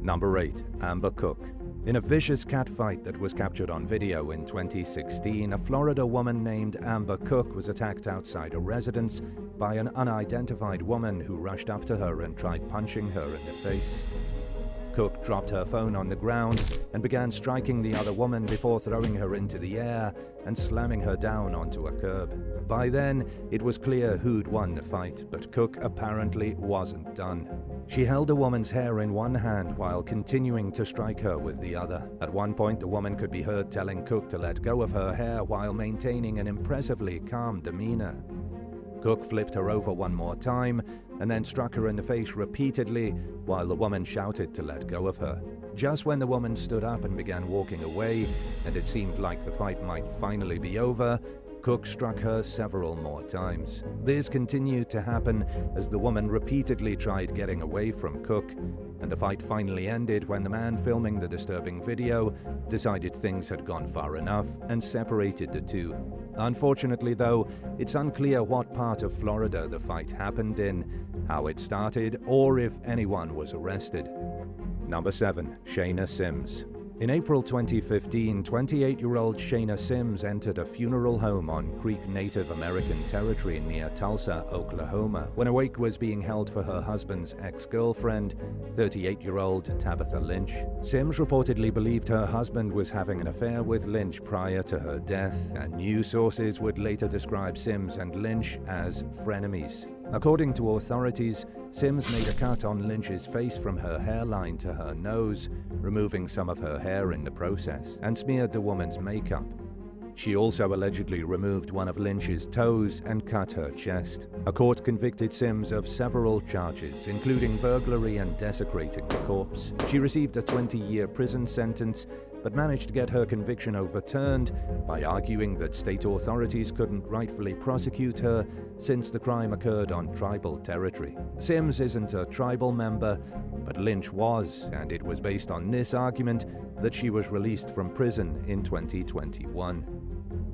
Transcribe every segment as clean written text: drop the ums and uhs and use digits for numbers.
Number 8. Amber Cook. In a vicious catfight that was captured on video in 2016, a Florida woman named Amber Cook was attacked outside a residence by an unidentified woman who rushed up to her and tried punching her in the face. Cook dropped her phone on the ground and began striking the other woman before throwing her into the air and slamming her down onto a curb. By then, it was clear who'd won the fight, but Cook apparently wasn't done. She held the woman's hair in one hand while continuing to strike her with the other. At one point, the woman could be heard telling Cook to let go of her hair while maintaining an impressively calm demeanor. Cook flipped her over one more time and then struck her in the face repeatedly while the woman shouted to let go of her. Just when the woman stood up and began walking away, and it seemed like the fight might finally be over, Cook struck her several more times. This continued to happen as the woman repeatedly tried getting away from Cook, and the fight finally ended when the man filming the disturbing video decided things had gone far enough and separated the two. Unfortunately, though, it's unclear what part of Florida the fight happened in, how it started, or if anyone was arrested. Number 7. Shaina Sims. In April 2015, 28-year-old Shaina Sims entered a funeral home on Creek Native American territory near Tulsa, Oklahoma, when a wake was being held for her husband's ex-girlfriend, 38-year-old Tabitha Lynch. Sims reportedly believed her husband was having an affair with Lynch prior to her death, and news sources would later describe Sims and Lynch as frenemies. According to authorities, Sims made a cut on Lynch's face from her hairline to her nose, removing some of her hair in the process, and smeared the woman's makeup. She also allegedly removed one of Lynch's toes and cut her chest. A court convicted Sims of several charges, including burglary and desecrating the corpse. She received a 20-year prison sentence, but managed to get her conviction overturned by arguing that state authorities couldn't rightfully prosecute her since the crime occurred on tribal territory. Sims isn't a tribal member, but Lynch was, and it was based on this argument that she was released from prison in 2021.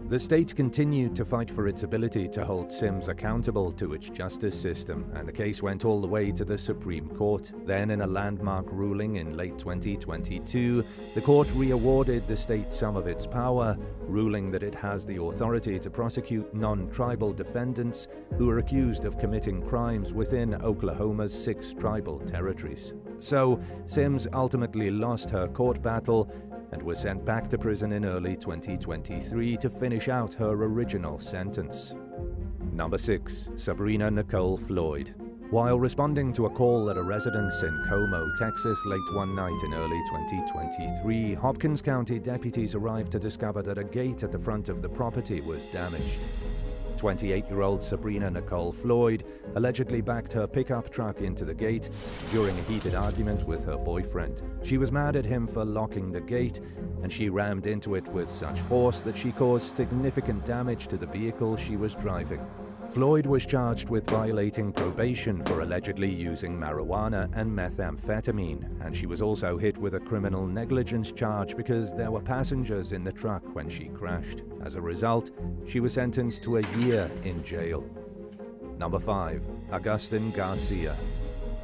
The state continued to fight for its ability to hold Sims accountable to its justice system, and the case went all the way to the Supreme Court. Then, in a landmark ruling in late 2022, the court re-awarded the state some of its power, ruling that it has the authority to prosecute non-tribal defendants who are accused of committing crimes within Oklahoma's 6 tribal territories. So, Sims ultimately lost her court battle and was sent back to prison in early 2023 to finish out her original sentence. Number 6. Sabrina Nicole Floyd. While responding to a call at a residence in Como, Texas late one night in early 2023, Hopkins County deputies arrived to discover that a gate at the front of the property was damaged. 28-year-old Sabrina Nicole Floyd allegedly backed her pickup truck into the gate during a heated argument with her boyfriend. She was mad at him for locking the gate, and she rammed into it with such force that she caused significant damage to the vehicle she was driving. Floyd was charged with violating probation for allegedly using marijuana and methamphetamine, and she was also hit with a criminal negligence charge because there were passengers in the truck when she crashed. As a result, she was sentenced to a year in jail. Number 5. Agustin Garcia.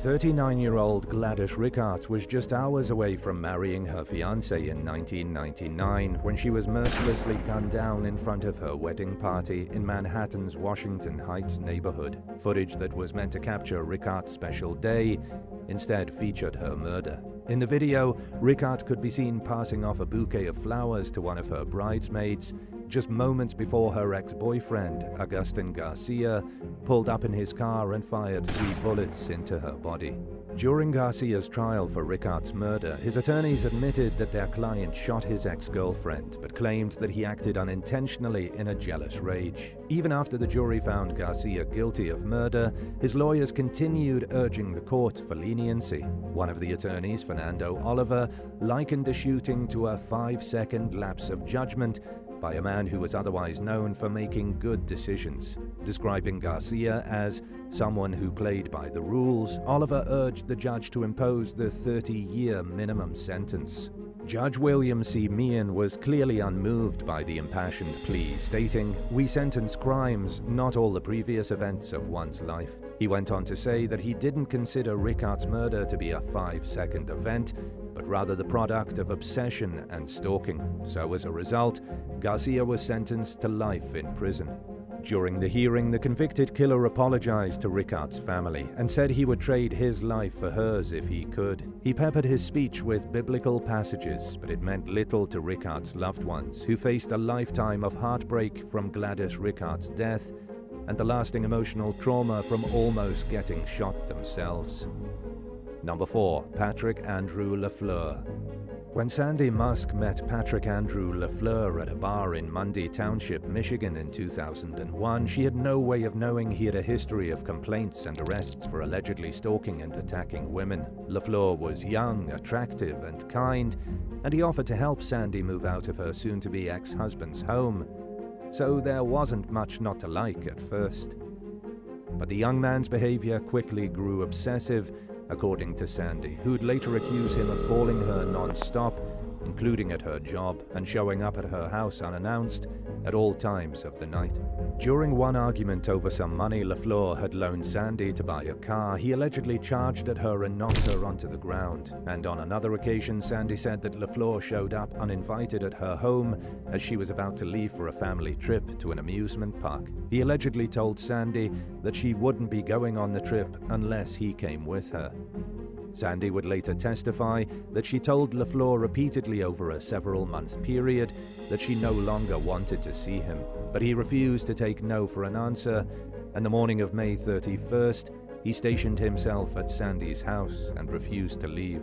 39-year-old Gladys Rickard was just hours away from marrying her fiancé in 1999 when she was mercilessly gunned down in front of her wedding party in Manhattan's Washington Heights neighborhood. Footage that was meant to capture Rickard's special day instead featured her murder. In the video, Rickard could be seen passing off a bouquet of flowers to one of her bridesmaids just moments before her ex-boyfriend, Agustin Garcia, pulled up in his car and fired 3 bullets into her body. During Garcia's trial for Rickard's murder, his attorneys admitted that their client shot his ex-girlfriend, but claimed that he acted unintentionally in a jealous rage. Even after the jury found Garcia guilty of murder, his lawyers continued urging the court for leniency. One of the attorneys, Fernando Oliver, likened the shooting to a 5-second lapse of judgment by a man who was otherwise known for making good decisions. Describing Garcia as someone who played by the rules, Oliver urged the judge to impose the 30-year minimum sentence. Judge William C. Meehan was clearly unmoved by the impassioned plea, stating, "We sentence crimes, not all the previous events of one's life." He went on to say that he didn't consider Rickard's murder to be a 5-second event, but rather the product of obsession and stalking. So as a result, Garcia was sentenced to life in prison. During the hearing, the convicted killer apologized to Ricard's family and said he would trade his life for hers if he could. He peppered his speech with biblical passages, but it meant little to Ricard's loved ones, who faced a lifetime of heartbreak from Gladys Ricard's death and the lasting emotional trauma from almost getting shot themselves. Number 4. Patrick Andrew Lafleur. When Sandy Musk met Patrick Andrew Lafleur at a bar in Mundy Township, Michigan in 2001, she had no way of knowing he had a history of complaints and arrests for allegedly stalking and attacking women. Lafleur was young, attractive, and kind, and he offered to help Sandy move out of her soon-to-be ex-husband's home. So there wasn't much not to like at first. But the young man's behavior quickly grew obsessive, according to Sandy, who'd later accuse him of calling her non-stop, including at her job, and showing up at her house unannounced at all times of the night. During one argument over some money Lafleur had loaned Sandy to buy a car, he allegedly charged at her and knocked her onto the ground. And on another occasion, Sandy said that Lafleur showed up uninvited at her home as she was about to leave for a family trip to an amusement park. He allegedly told Sandy that she wouldn't be going on the trip unless he came with her. Sandy would later testify that she told Lafleur repeatedly over a several-month period that she no longer wanted to see him, but he refused to take no for an answer, and the morning of May 31st, he stationed himself at Sandy's house and refused to leave.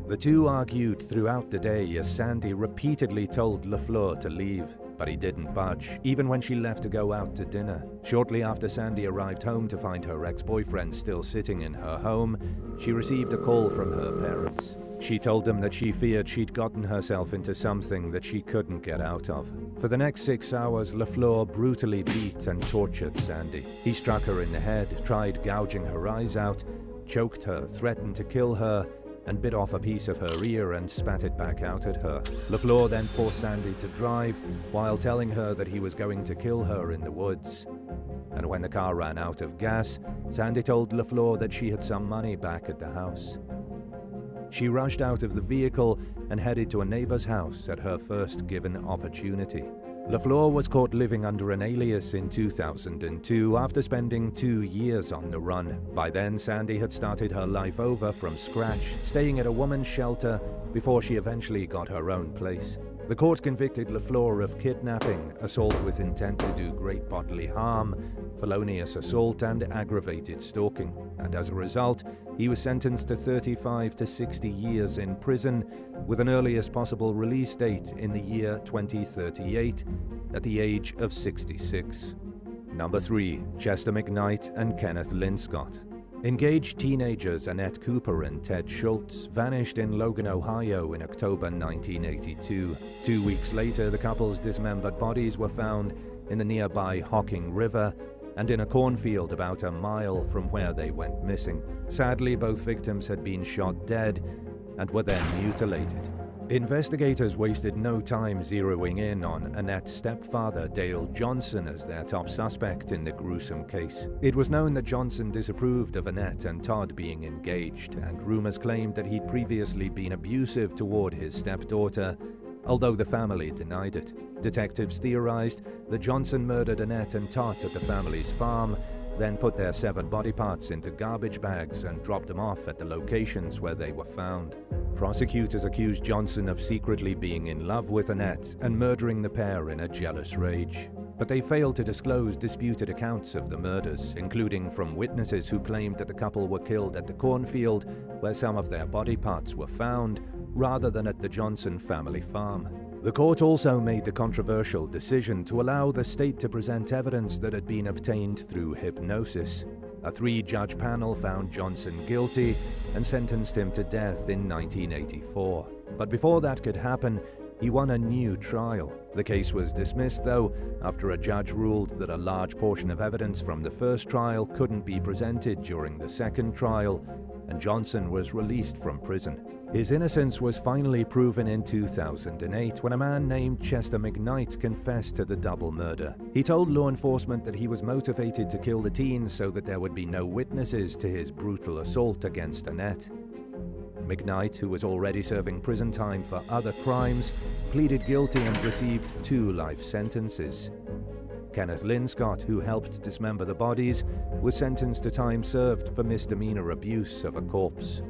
The two argued throughout the day as Sandy repeatedly told Lafleur to leave, but he didn't budge, even when she left to go out to dinner. Shortly after Sandy arrived home to find her ex-boyfriend still sitting in her home, she received a call from her parents. She told them that she feared she'd gotten herself into something that she couldn't get out of. For the next 6 hours, Lafleur brutally beat and tortured Sandy. He struck her in the head, tried gouging her eyes out, choked her, threatened to kill her, and bit off a piece of her ear and spat it back out at her. Lafleur then forced Sandy to drive while telling her that he was going to kill her in the woods. And when the car ran out of gas, Sandy told Lafleur that she had some money back at the house. She rushed out of the vehicle and headed to a neighbor's house at her first given opportunity. Lafleur was caught living under an alias in 2002 after spending 2 years on the run. By then, Sandy had started her life over from scratch, staying at a woman's shelter before she eventually got her own place. The court convicted Lafleur of kidnapping, assault with intent to do great bodily harm, felonious assault, and aggravated stalking. And as a result, he was sentenced to 35 to 60 years in prison, with an earliest possible release date in the year 2038, at the age of 66. Number 3. Chester Mcnite and Kenneth Lindscott. Engaged teenagers Annette Cooper and Ted Schultz vanished in Logan, Ohio in October 1982. 2 weeks later, the couple's dismembered bodies were found in the nearby Hocking River and in a cornfield about a mile from where they went missing. Sadly, both victims had been shot dead and were then mutilated. Investigators wasted no time zeroing in on Annette's stepfather, Dale Johnson, as their top suspect in the gruesome case. It was known that Johnson disapproved of Annette and Todd being engaged, and rumors claimed that he'd previously been abusive toward his stepdaughter, although the family denied it. Detectives theorized that Johnson murdered Annette and Todd at the family's farm, then put their severed body parts into garbage bags and dropped them off at the locations where they were found. Prosecutors accused Johnson of secretly being in love with Annette and murdering the pair in a jealous rage. But they failed to disclose disputed accounts of the murders, including from witnesses who claimed that the couple were killed at the cornfield where some of their body parts were found, rather than at the Johnson family farm. The court also made the controversial decision to allow the state to present evidence that had been obtained through hypnosis. A 3-judge panel found Johnson guilty and sentenced him to death in 1984. But before that could happen, he won a new trial. The case was dismissed, though, after a judge ruled that a large portion of evidence from the first trial couldn't be presented during the second trial, and Johnson was released from prison. His innocence was finally proven in 2008 when a man named Chester Mcnite confessed to the double murder. He told law enforcement that he was motivated to kill the teens so that there would be no witnesses to his brutal assault against Annette. Mcnite, who was already serving prison time for other crimes, pleaded guilty and received 2 life sentences. Kenneth Lindscott, who helped dismember the bodies, was sentenced to time served for misdemeanor abuse of a corpse.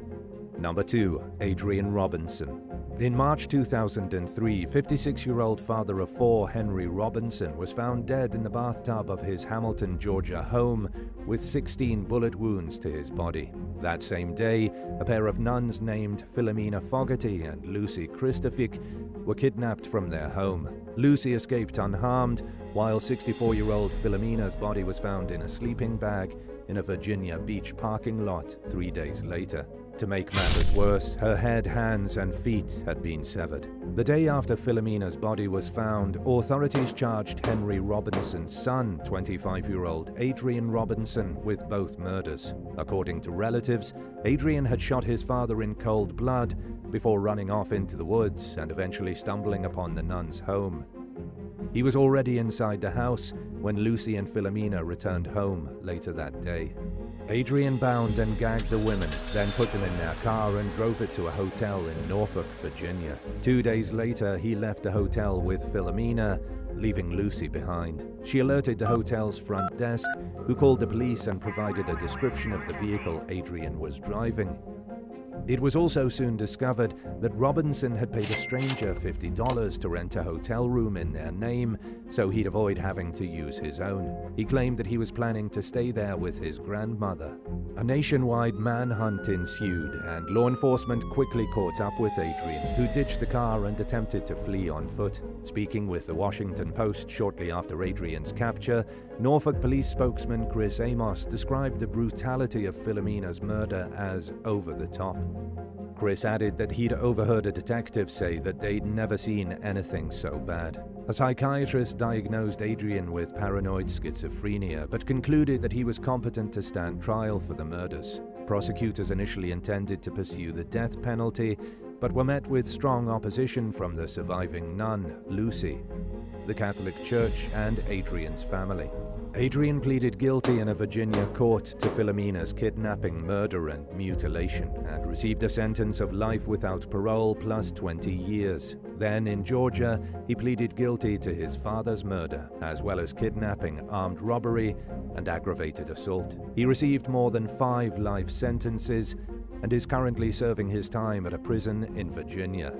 Number 2. Adrien Robinson. In March 2003, 56-year-old father of 4 Henry Robinson was found dead in the bathtub of his Hamilton, Georgia home with 16 bullet wounds to his body. That same day, a pair of nuns named Philomena Fogarty and Lucy Christophic were kidnapped from their home. Lucy escaped unharmed, while 64-year-old Philomena's body was found in a sleeping bag in a Virginia Beach parking lot 3 days later. To make matters worse, her head, hands, and feet had been severed. The day after Philomena's body was found, authorities charged Henry Robinson's son, 25-year-old Adrien Robinson, with both murders. According to relatives, Adrien had shot his father in cold blood before running off into the woods and eventually stumbling upon the nuns' home. He was already inside the house when Lucy and Philomena returned home later that day. Adrien bound and gagged the women, then put them in their car and drove it to a hotel in Norfolk, Virginia. 2 days later, he left the hotel with Philomena, leaving Lucy behind. She alerted the hotel's front desk, who called the police and provided a description of the vehicle Adrien was driving. It was also soon discovered that Robinson had paid a stranger $50 to rent a hotel room in their name so he'd avoid having to use his own. He claimed that he was planning to stay there with his grandmother. A nationwide manhunt ensued, and law enforcement quickly caught up with Adrien, who ditched the car and attempted to flee on foot. Speaking with the Washington Post shortly after Adrien's capture, Norfolk police spokesman Chris Amos described the brutality of Philomena's murder as over the top. Chris added that he'd overheard a detective say that they'd never seen anything so bad. A psychiatrist diagnosed Adrien with paranoid schizophrenia, but concluded that he was competent to stand trial for the murders. Prosecutors initially intended to pursue the death penalty, but were met with strong opposition from the surviving nun, Lucy, the Catholic Church, and Adrien's family. Adrien pleaded guilty in a Virginia court to Philomena's kidnapping, murder, and mutilation, and received a sentence of life without parole plus 20 years. Then, in Georgia, he pleaded guilty to his father's murder, as well as kidnapping, armed robbery, and aggravated assault. He received more than 5 life sentences and is currently serving his time at a prison in Virginia.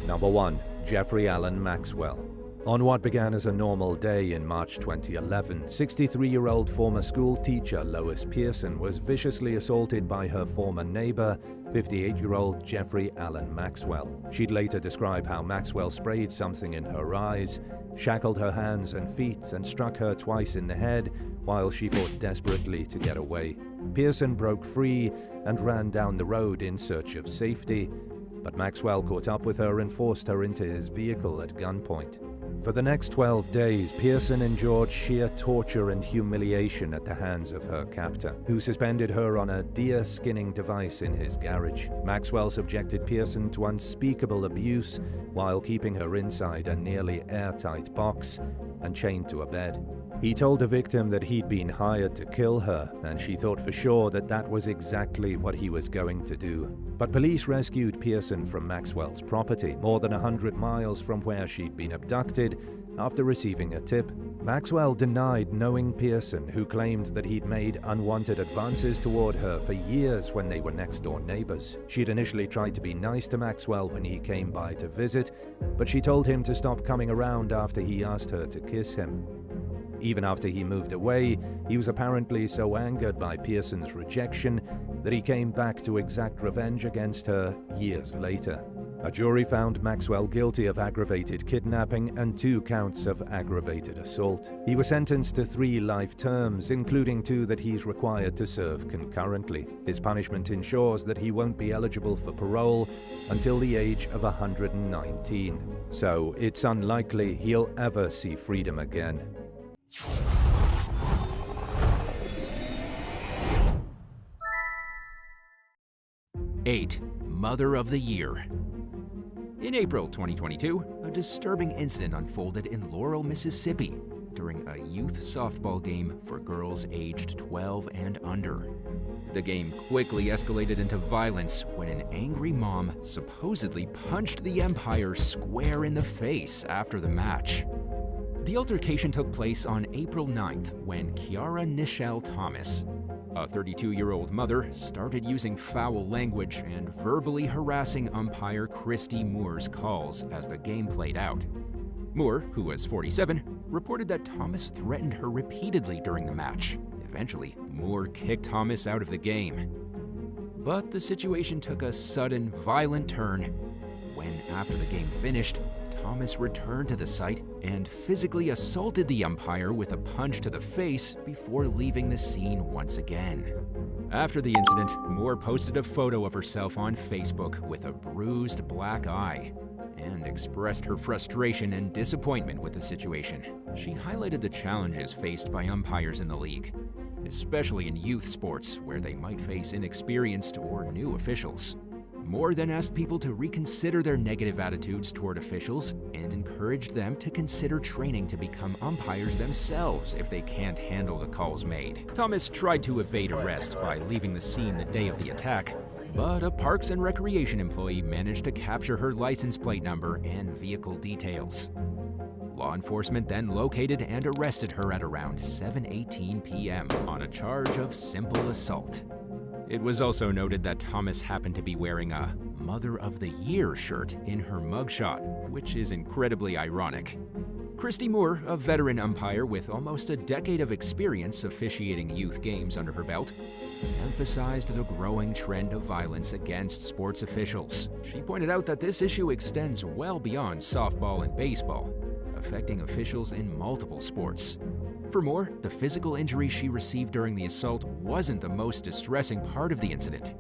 Number 1. Jeffrey Allen Maxwell. On what began as a normal day in March 2011, 63-year-old former school teacher Lois Pearson was viciously assaulted by her former neighbor, 58-year-old Jeffrey Allen Maxwell. She'd later describe how Maxwell sprayed something in her eyes, shackled her hands and feet, and struck her twice in the head while she fought desperately to get away. Pearson broke free and ran down the road in search of safety, but Maxwell caught up with her and forced her into his vehicle at gunpoint. For the next 12 days, Pearson endured sheer torture and humiliation at the hands of her captor, who suspended her on a deer-skinning device in his garage. Maxwell subjected Pearson to unspeakable abuse while keeping her inside a nearly airtight box and chained to a bed. He told the victim that he'd been hired to kill her, and she thought for sure that that was exactly what he was going to do. But police rescued Pearson from Maxwell's property, more than 100 miles from where she'd been abducted, after receiving a tip. Maxwell denied knowing Pearson, who claimed that he'd made unwanted advances toward her for years when they were next-door neighbors. She'd initially tried to be nice to Maxwell when he came by to visit, but she told him to stop coming around after he asked her to kiss him. Even after he moved away, he was apparently so angered by Pearson's rejection that he came back to exact revenge against her years later. A jury found Maxwell guilty of aggravated kidnapping and 2 counts of aggravated assault. He was sentenced to 3 life terms, including 2 that he's required to serve concurrently. His punishment ensures that he won't be eligible for parole until the age of 119. So it's unlikely he'll ever see freedom again. 8. Mother of the Year. In April 2022, a disturbing incident unfolded in Laurel, Mississippi. during a youth softball game for girls aged 12 and under. The game quickly escalated into violence when an angry mom supposedly punched the umpire square in the face after the match. The altercation took place on April 9th when Kiara Nichelle Thomas, a 32-year-old mother, started using foul language and verbally harassing umpire Christy Moore's calls as the game played out. Moore, who was 47, reported that Thomas threatened her repeatedly during the match. Eventually, Moore kicked Thomas out of the game. But the situation took a sudden, violent turn when, after the game finished, Thomas returned to the site and physically assaulted the umpire with a punch to the face before leaving the scene once again. After the incident, Moore posted a photo of herself on Facebook with a bruised black eye and expressed her frustration and disappointment with the situation. She highlighted the challenges faced by umpires in the league, especially in youth sports where they might face inexperienced or new officials. Moore then asked people to reconsider their negative attitudes toward officials and encouraged them to consider training to become umpires themselves if they can't handle the calls made. Thomas tried to evade arrest by leaving the scene the day of the attack, but a Parks and Recreation employee managed to capture her license plate number and vehicle details. Law enforcement then located and arrested her at around 7:18 p.m. on a charge of simple assault. It was also noted that Thomas happened to be wearing a Mother of the Year shirt in her mugshot, which is incredibly ironic. Christy Moore, a veteran umpire with almost a decade of experience officiating youth games under her belt, emphasized the growing trend of violence against sports officials. She pointed out that this issue extends well beyond softball and baseball, affecting officials in multiple sports. For Moore, the physical injury she received during the assault wasn't the most distressing part of the incident.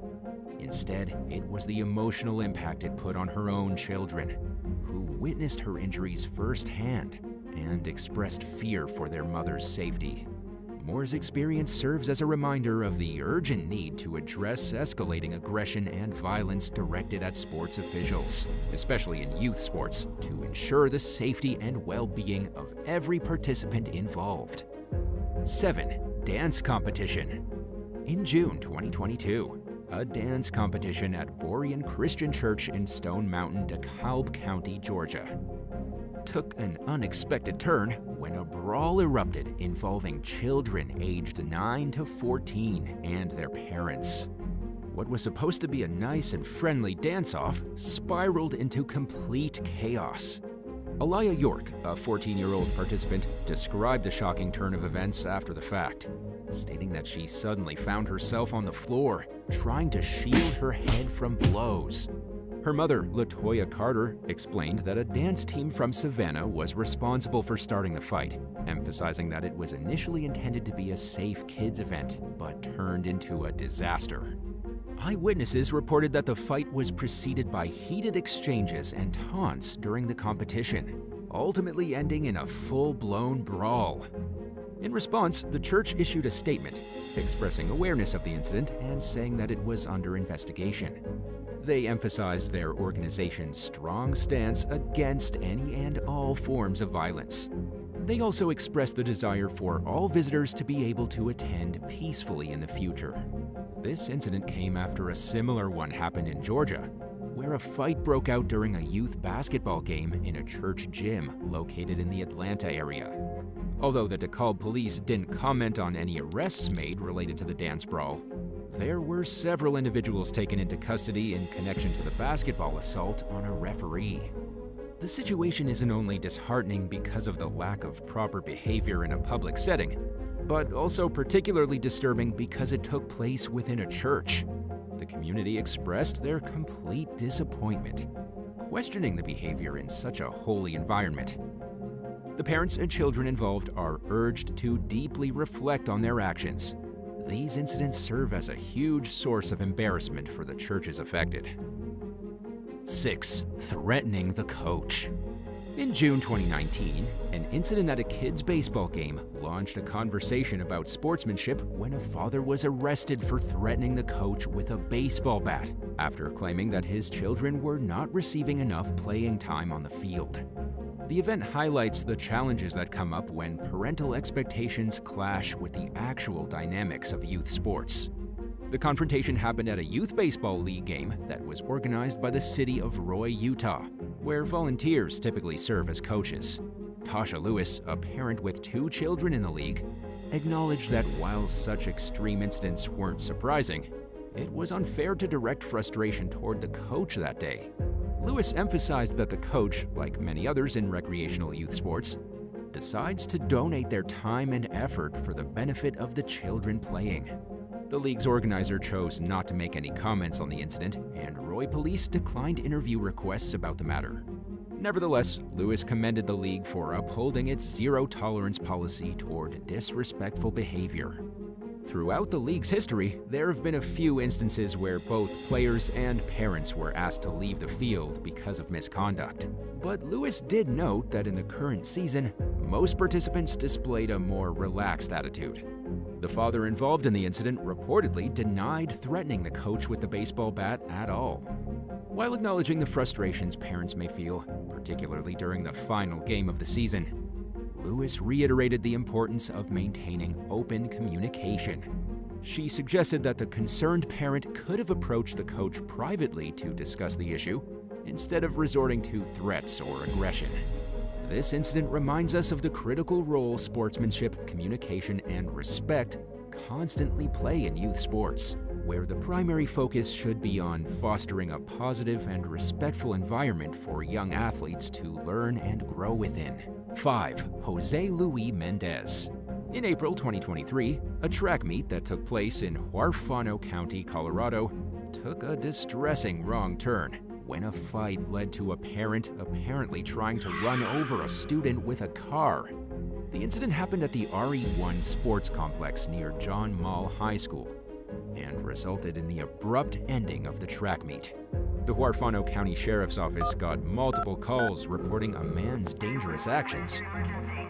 Instead, it was the emotional impact it put on her own children, who witnessed her injuries firsthand and expressed fear for their mother's safety. Moore's experience serves as a reminder of the urgent need to address escalating aggression and violence directed at sports officials, especially in youth sports, to ensure the safety and well-being of every participant involved. 7. Dance competition. In June 2022, a dance competition at Borean Christian Church in Stone Mountain, DeKalb County, Georgia, took an unexpected turn when a brawl erupted involving children aged 9 to 14 and their parents. What was supposed to be a nice and friendly dance-off spiraled into complete chaos. Aliyah York, a 14-year-old participant, described the shocking turn of events after the fact, stating that she suddenly found herself on the floor, trying to shield her head from blows. Her mother, LaToya Carter, explained that a dance team from Savannah was responsible for starting the fight, emphasizing that it was initially intended to be a safe kids event, but turned into a disaster. Eyewitnesses reported that the fight was preceded by heated exchanges and taunts during the competition, ultimately ending in a full-blown brawl. In response, the church issued a statement, expressing awareness of the incident and saying that it was under investigation. They emphasized their organization's strong stance against any and all forms of violence. They also expressed the desire for all visitors to be able to attend peacefully in the future. This incident came after a similar one happened in Georgia, where a fight broke out during a youth basketball game in a church gym located in the Atlanta area. Although the DeKalb police didn't comment on any arrests made related to the dance brawl, there were several individuals taken into custody in connection to the basketball assault on a referee. The situation isn't only disheartening because of the lack of proper behavior in a public setting, but also particularly disturbing because it took place within a church. The community expressed their complete disappointment, questioning the behavior in such a holy environment. The parents and children involved are urged to deeply reflect on their actions. These incidents serve as a huge source of embarrassment for the churches affected. 6. Threatening the coach. In June 2019, an incident at a kids' baseball game launched a conversation about sportsmanship when a father was arrested for threatening the coach with a baseball bat after claiming that his children were not receiving enough playing time on the field. The event highlights the challenges that come up when parental expectations clash with the actual dynamics of youth sports. The confrontation happened at a youth baseball league game that was organized by the city of Roy, Utah, where volunteers typically serve as coaches. Tasha Lewis, a parent with 2 children in the league, acknowledged that while such extreme incidents weren't surprising, it was unfair to direct frustration toward the coach that day. Lewis emphasized that the coach, like many others in recreational youth sports, decides to donate their time and effort for the benefit of the children playing. The league's organizer chose not to make any comments on the incident, and Roy police declined interview requests about the matter. Nevertheless, Lewis commended the league for upholding its zero-tolerance policy toward disrespectful behavior. Throughout the league's history, there have been a few instances where both players and parents were asked to leave the field because of misconduct. But Lewis did note that in the current season, most participants displayed a more relaxed attitude. The father involved in the incident reportedly denied threatening the coach with the baseball bat at all. While acknowledging the frustrations parents may feel, particularly during the final game of the season, Lewis reiterated the importance of maintaining open communication. She suggested that the concerned parent could have approached the coach privately to discuss the issue, instead of resorting to threats or aggression. This incident reminds us of the critical role sportsmanship, communication, and respect constantly play in youth sports, where the primary focus should be on fostering a positive and respectful environment for young athletes to learn and grow within. 5. Jose Luis Mendez. In April 2023, a track meet that took place in Huerfano County, Colorado, took a distressing wrong turn when a fight led to a parent apparently trying to run over a student with a car. The incident happened at the RE1 Sports Complex near John Mall High School and resulted in the abrupt ending of the track meet. The Huerfano County Sheriff's Office got multiple calls reporting a man's dangerous actions,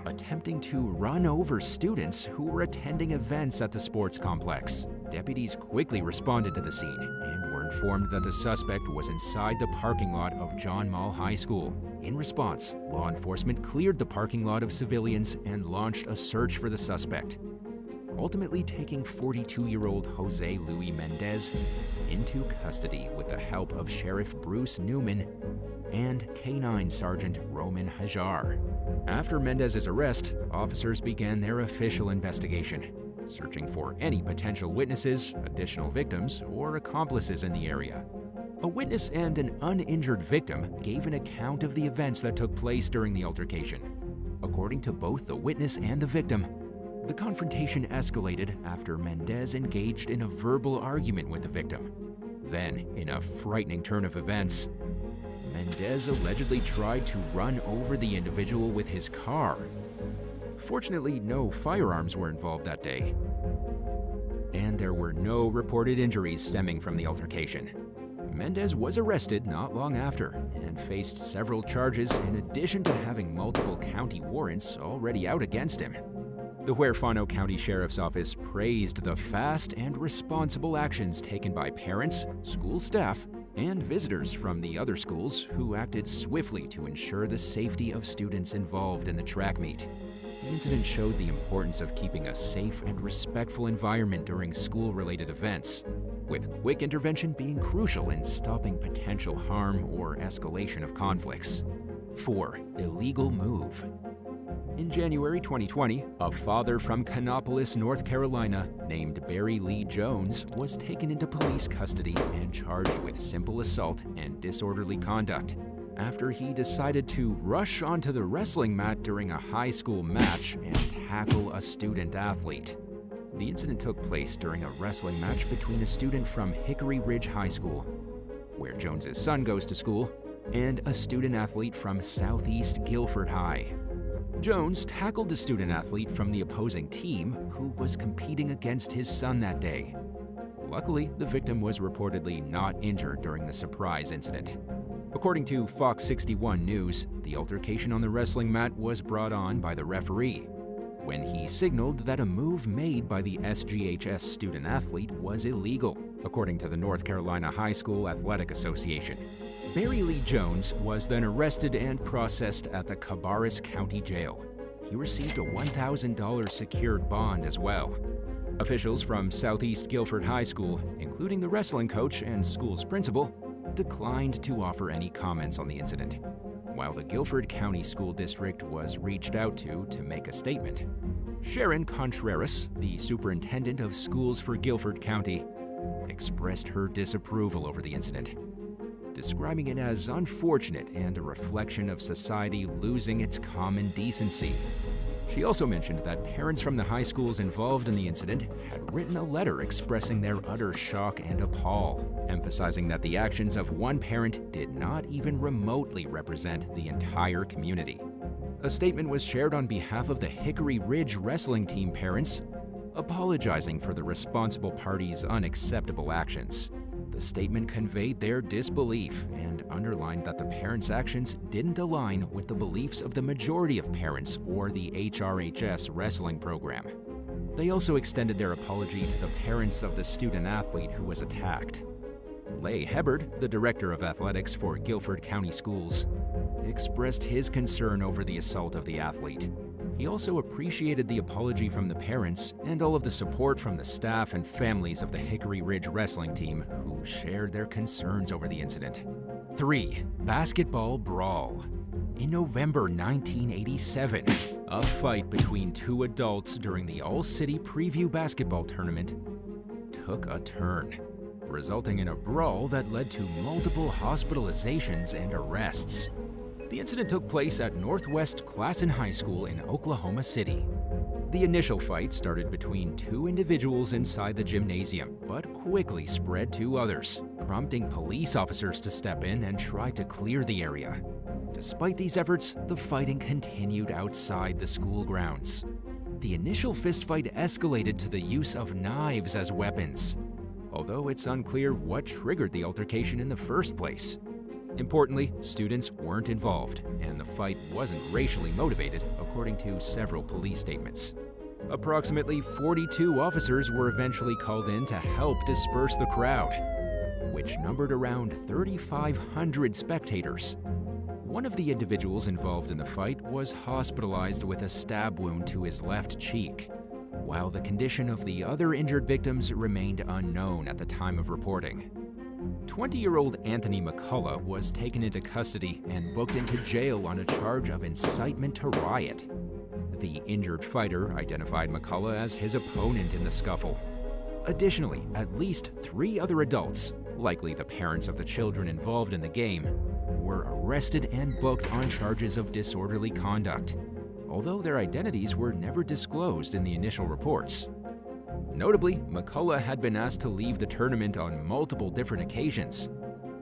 attempting to run over students who were attending events at the sports complex. Deputies quickly responded to the scene and were informed that the suspect was inside the parking lot of John Mall High School. In response, law enforcement cleared the parking lot of civilians and launched a search for the suspect, ultimately taking 42-year-old Jose Luis Mendez into custody with the help of Sheriff Bruce Newman and K-9 Sergeant Roman Hajar. After Mendez's arrest, officers began their official investigation, searching for any potential witnesses, additional victims, or accomplices in the area. A witness and an uninjured victim gave an account of the events that took place during the altercation. According to both the witness and the victim, the confrontation escalated after Mendez engaged in a verbal argument with the victim. Then, in a frightening turn of events, Mendez allegedly tried to run over the individual with his car. Fortunately, no firearms were involved that day, and there were no reported injuries stemming from the altercation. Mendez was arrested not long after and faced several charges in addition to having multiple county warrants already out against him. The Huerfano County Sheriff's Office praised the fast and responsible actions taken by parents, school staff, and visitors from the other schools who acted swiftly to ensure the safety of students involved in the track meet. The incident showed the importance of keeping a safe and respectful environment during school-related events, with quick intervention being crucial in stopping potential harm or escalation of conflicts. 4. Illegal move. In January 2020, a father from Kannapolis, North Carolina, named Barry Lee Jones, was taken into police custody and charged with simple assault and disorderly conduct after he decided to rush onto the wrestling mat during a high school match and tackle a student athlete. The incident took place during a wrestling match between a student from Hickory Ridge High School, where Jones's son goes to school, and a student athlete from Southeast Guilford High. Jones tackled the student athlete from the opposing team who was competing against his son that day. Luckily, the victim was reportedly not injured during the surprise incident. According to Fox 61 News, the altercation on the wrestling mat was brought on by the referee when he signaled that a move made by the SGHS student athlete was illegal. according to the North Carolina High School Athletic Association. Barry Lee Jones was then arrested and processed at the Cabarrus County Jail. He received a $1,000 secured bond as well. Officials from Southeast Guilford High School, including the wrestling coach and school's principal, declined to offer any comments on the incident, while the Guilford County School District was reached out to make a statement. Sharon Contreras, the superintendent of schools for Guilford County, expressed her disapproval over the incident, describing it as unfortunate and a reflection of society losing its common decency. She also mentioned that parents from the high schools involved in the incident had written a letter expressing their utter shock and appall, emphasizing that the actions of one parent did not even remotely represent the entire community. A statement was shared on behalf of the Hickory Ridge wrestling team parents, apologizing for the responsible party's unacceptable actions. The statement conveyed their disbelief and underlined that the parents' actions didn't align with the beliefs of the majority of parents or the HRHS wrestling program. They also extended their apology to the parents of the student-athlete who was attacked. Leigh Hebard, the director of athletics for Guilford County Schools, expressed his concern over the assault of the athlete. He also appreciated the apology from the parents and all of the support from the staff and families of the Hickory Ridge wrestling team who shared their concerns over the incident. 3. Basketball Brawl. In November 1987, a fight between two adults during the All-City Preview basketball tournament took a turn, resulting in a brawl that led to multiple hospitalizations and arrests. The incident took place at Northwest Classen High School in Oklahoma City. The initial fight started between two individuals inside the gymnasium, but quickly spread to others, prompting police officers to step in and try to clear the area. Despite these efforts, the fighting continued outside the school grounds. The initial fistfight escalated to the use of knives as weapons, although it's unclear what triggered the altercation in the first place. Importantly, students weren't involved, and the fight wasn't racially motivated, according to several police statements. Approximately 42 officers were eventually called in to help disperse the crowd, which numbered around 3,500 spectators. One of the individuals involved in the fight was hospitalized with a stab wound to his left cheek, while the condition of the other injured victims remained unknown at the time of reporting. 20-year-old Anthony McCullough was taken into custody and booked into jail on a charge of incitement to riot. The injured fighter identified McCullough as his opponent in the scuffle. Additionally, at least 3 other adults, likely the parents of the children involved in the game, were arrested and booked on charges of disorderly conduct, although their identities were never disclosed in the initial reports. Notably, McCullough had been asked to leave the tournament on multiple different occasions,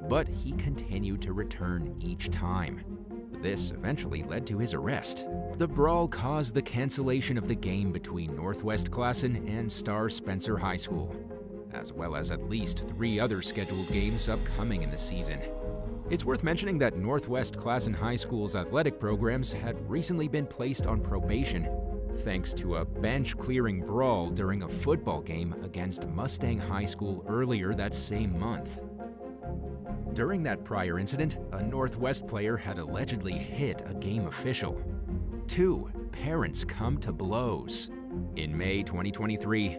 but he continued to return each time. This eventually led to his arrest. The brawl caused the cancellation of the game between Northwest Classen and Star Spencer High School, as well as at least 3 other scheduled games upcoming in the season. It's worth mentioning that Northwest Classen High School's athletic programs had recently been placed on probation thanks to a bench-clearing brawl during a football game against Mustang High School earlier that same month. During that prior incident, a Northwest player had allegedly hit a game official. 2 parents come to blows. In May 2023,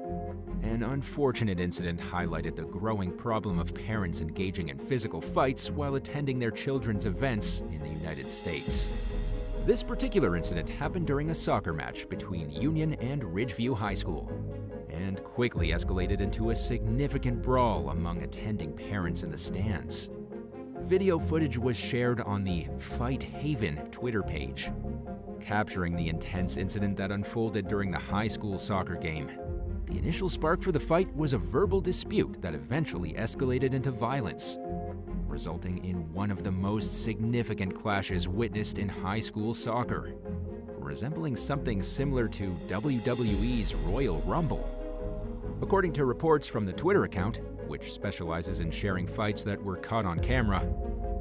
an unfortunate incident highlighted the growing problem of parents engaging in physical fights while attending their children's events in the United States. This particular incident happened during a soccer match between Union and Ridgeview High School, and quickly escalated into a significant brawl among attending parents in the stands. Video footage was shared on the Fight Haven Twitter page, capturing the intense incident that unfolded during the high school soccer game. The initial spark for the fight was a verbal dispute that eventually escalated into violence, resulting in one of the most significant clashes witnessed in high school soccer, resembling something similar to WWE's Royal Rumble. According to reports from the Twitter account, which specializes in sharing fights that were caught on camera,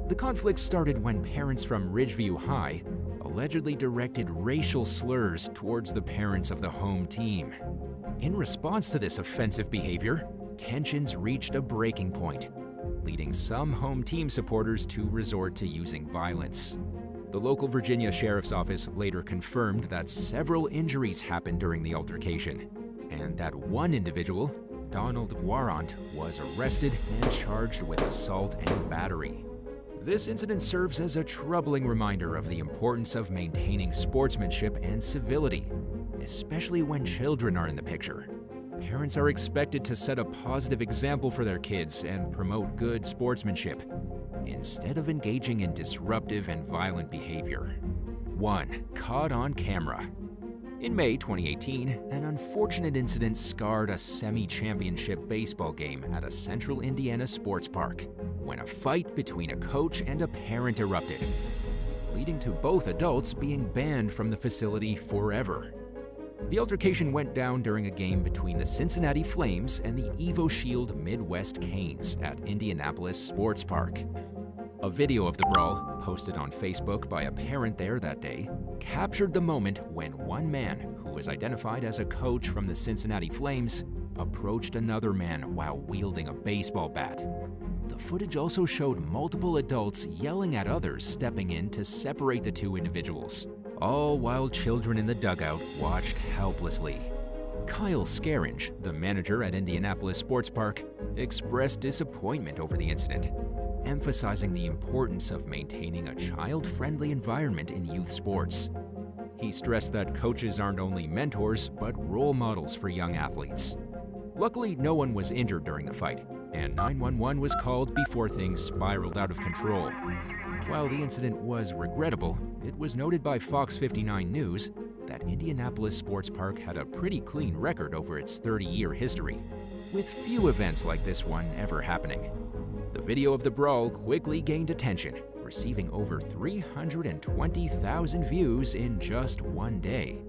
the conflict started when parents from Ridgeview High allegedly directed racial slurs towards the parents of the home team. In response to this offensive behavior, tensions reached a breaking point, leading some home team supporters to resort to using violence. The local Virginia Sheriff's Office later confirmed that several injuries happened during the altercation, and that one individual, Donald Guarant, was arrested and charged with assault and battery. This incident serves as a troubling reminder of the importance of maintaining sportsmanship and civility, especially when children are in the picture. Parents are expected to set a positive example for their kids and promote good sportsmanship, instead of engaging in disruptive and violent behavior. 1. Caught on camera. In May 2018, an unfortunate incident scarred a semi-championship baseball game at a central Indiana sports park when a fight between a coach and a parent erupted, leading to both adults being banned from the facility forever. The altercation went down during a game between the Cincinnati Flames and the Evo Shield Midwest Canes at Indianapolis Sports Park. A video of the brawl, posted on Facebook by a parent there that day, captured the moment when one man, who was identified as a coach from the Cincinnati Flames, approached another man while wielding a baseball bat. The footage also showed multiple adults yelling at others stepping in to separate the two individuals, all while children in the dugout watched helplessly. Kyle Scaringe, the manager at Indianapolis Sports Park, expressed disappointment over the incident, emphasizing the importance of maintaining a child-friendly environment in youth sports. He stressed that coaches aren't only mentors, but role models for young athletes. Luckily, no one was injured during the fight, and 911 was called before things spiraled out of control. While the incident was regrettable, it was noted by Fox 59 News that Indianapolis Sports Park had a pretty clean record over its 30-year history, with few events like this one ever happening. The video of the brawl quickly gained attention, receiving over 320,000 views in just one day.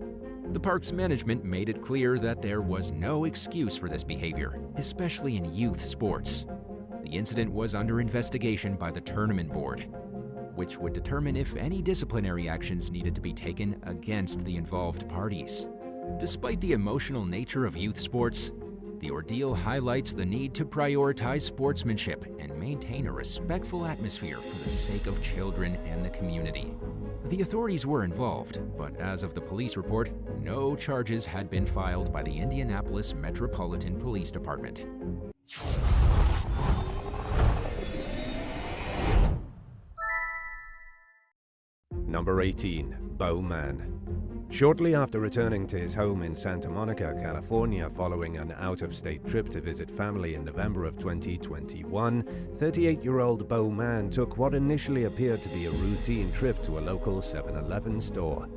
The park's management made it clear that there was no excuse for this behavior, especially in youth sports. The incident was under investigation by the tournament board, which would determine if any disciplinary actions needed to be taken against the involved parties. Despite the emotional nature of youth sports, the ordeal highlights the need to prioritize sportsmanship and maintain a respectful atmosphere for the sake of children and the community. The authorities were involved, but as of the police report, no charges had been filed by the Indianapolis Metropolitan Police Department. Number 18. Bowman. Shortly after returning to his home in Santa Monica, California, following an out-of-state trip to visit family in November of 2021, 38-year-old Bowman took what initially appeared to be a routine trip to a local 7-Eleven store.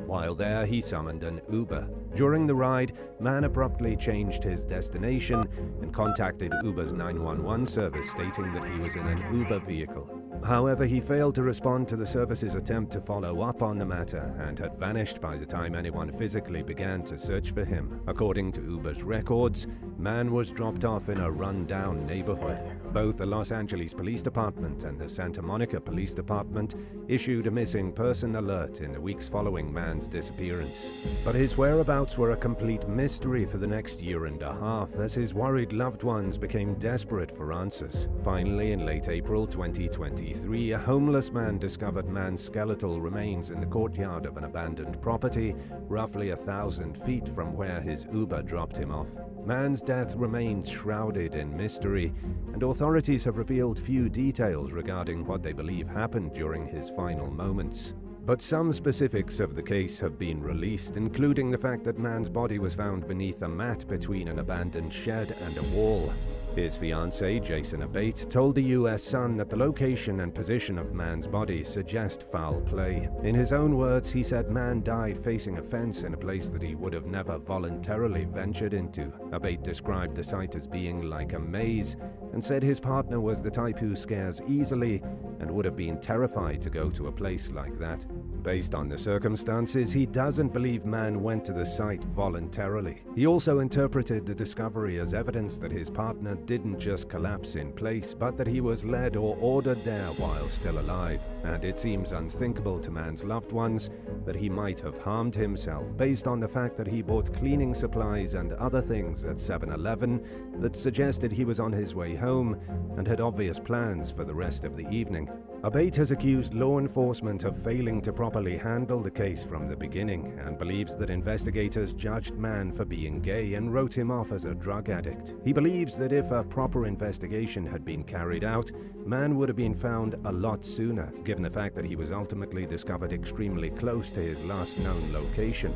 While there, he summoned an Uber. During the ride, Mann abruptly changed his destination and contacted Uber's 911 service, stating that he was in an Uber vehicle. However, he failed to respond to the service's attempt to follow up on the matter and had vanished by the time anyone physically began to search for him. According to Uber's records, Mann was dropped off in a run-down neighborhood. Both the Los Angeles Police Department and the Santa Monica Police Department issued a missing person alert in the weeks following Mann's disappearance. But his whereabouts were a complete mystery for the next year and a half, as his worried loved ones became desperate for answers. Finally, in late April 2023, a homeless man discovered Mann's skeletal remains in the courtyard of an abandoned property, roughly 1,000 feet from where his Uber dropped him off. Mann's death remains shrouded in mystery, and authorities have revealed few details regarding what they believe happened during his final moments. But some specifics of the case have been released, including the fact that Mann's body was found beneath a mat between an abandoned shed and a wall. His fiancée, Jason Abate, told the U.S. Sun that the location and position of Mann's body suggest foul play. In his own words, he said Mann died facing a fence in a place that he would have never voluntarily ventured into. Abate described the site as being like a maze and said his partner was the type who scares easily and would have been terrified to go to a place like that. Based on the circumstances, he doesn't believe Mann went to the site voluntarily. He also interpreted the discovery as evidence that his partner didn't just collapse in place, but that he was led or ordered there while still alive. And it seems unthinkable to Mann's loved ones that he might have harmed himself, based on the fact that he bought cleaning supplies and other things at 7-Eleven that suggested he was on his way home and had obvious plans for the rest of the evening. Abate has accused law enforcement of failing to properly handle the case from the beginning and believes that investigators judged Mann for being gay and wrote him off as a drug addict. He believes that if a proper investigation had been carried out, Mann would have been found a lot sooner, given the fact that he was ultimately discovered extremely close to his last known location.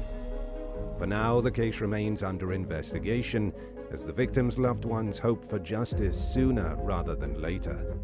For now, the case remains under investigation, as the victims' loved ones hope for justice sooner rather than later.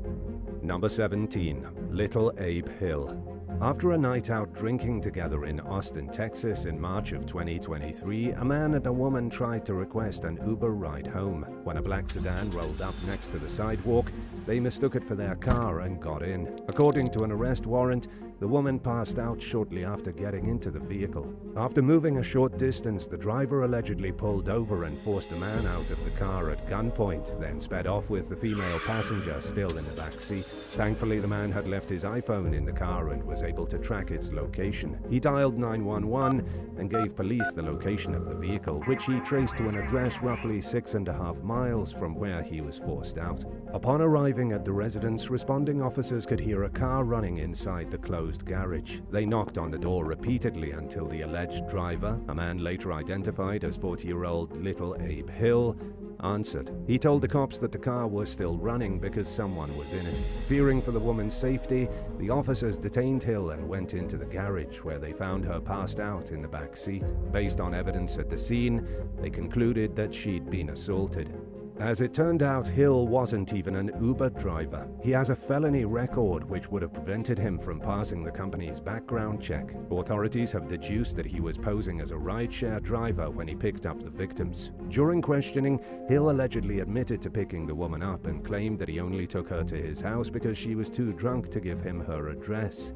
Number 17. Little Abe Hill. After a night out drinking together in Austin, Texas in March of 2023, a man and a woman tried to request an Uber ride home. When a black sedan rolled up next to the sidewalk, they mistook it for their car and got in. According to an arrest warrant, the woman passed out shortly after getting into the vehicle. After moving a short distance, the driver allegedly pulled over and forced the man out of the car at gunpoint, then sped off with the female passenger still in the back seat. Thankfully, the man had left his iPhone in the car and was able to track its location. He dialed 911 and gave police the location of the vehicle, which he traced to an address roughly 6.5 miles from where he was forced out. Upon arriving at the residence, responding officers could hear a car running inside the closed garage. They knocked on the door repeatedly until the alleged driver, a man later identified as 40-year-old Little Abe Hill, answered. He told the cops that the car was still running because someone was in it. Fearing for the woman's safety, the officers detained Hill and went into the garage, where they found her passed out in the back seat. Based on evidence at the scene, they concluded that she'd been assaulted. As it turned out, Hill wasn't even an Uber driver. He has a felony record which would have prevented him from passing the company's background check. Authorities have deduced that he was posing as a rideshare driver when he picked up the victims. During questioning, Hill allegedly admitted to picking the woman up and claimed that he only took her to his house because she was too drunk to give him her address.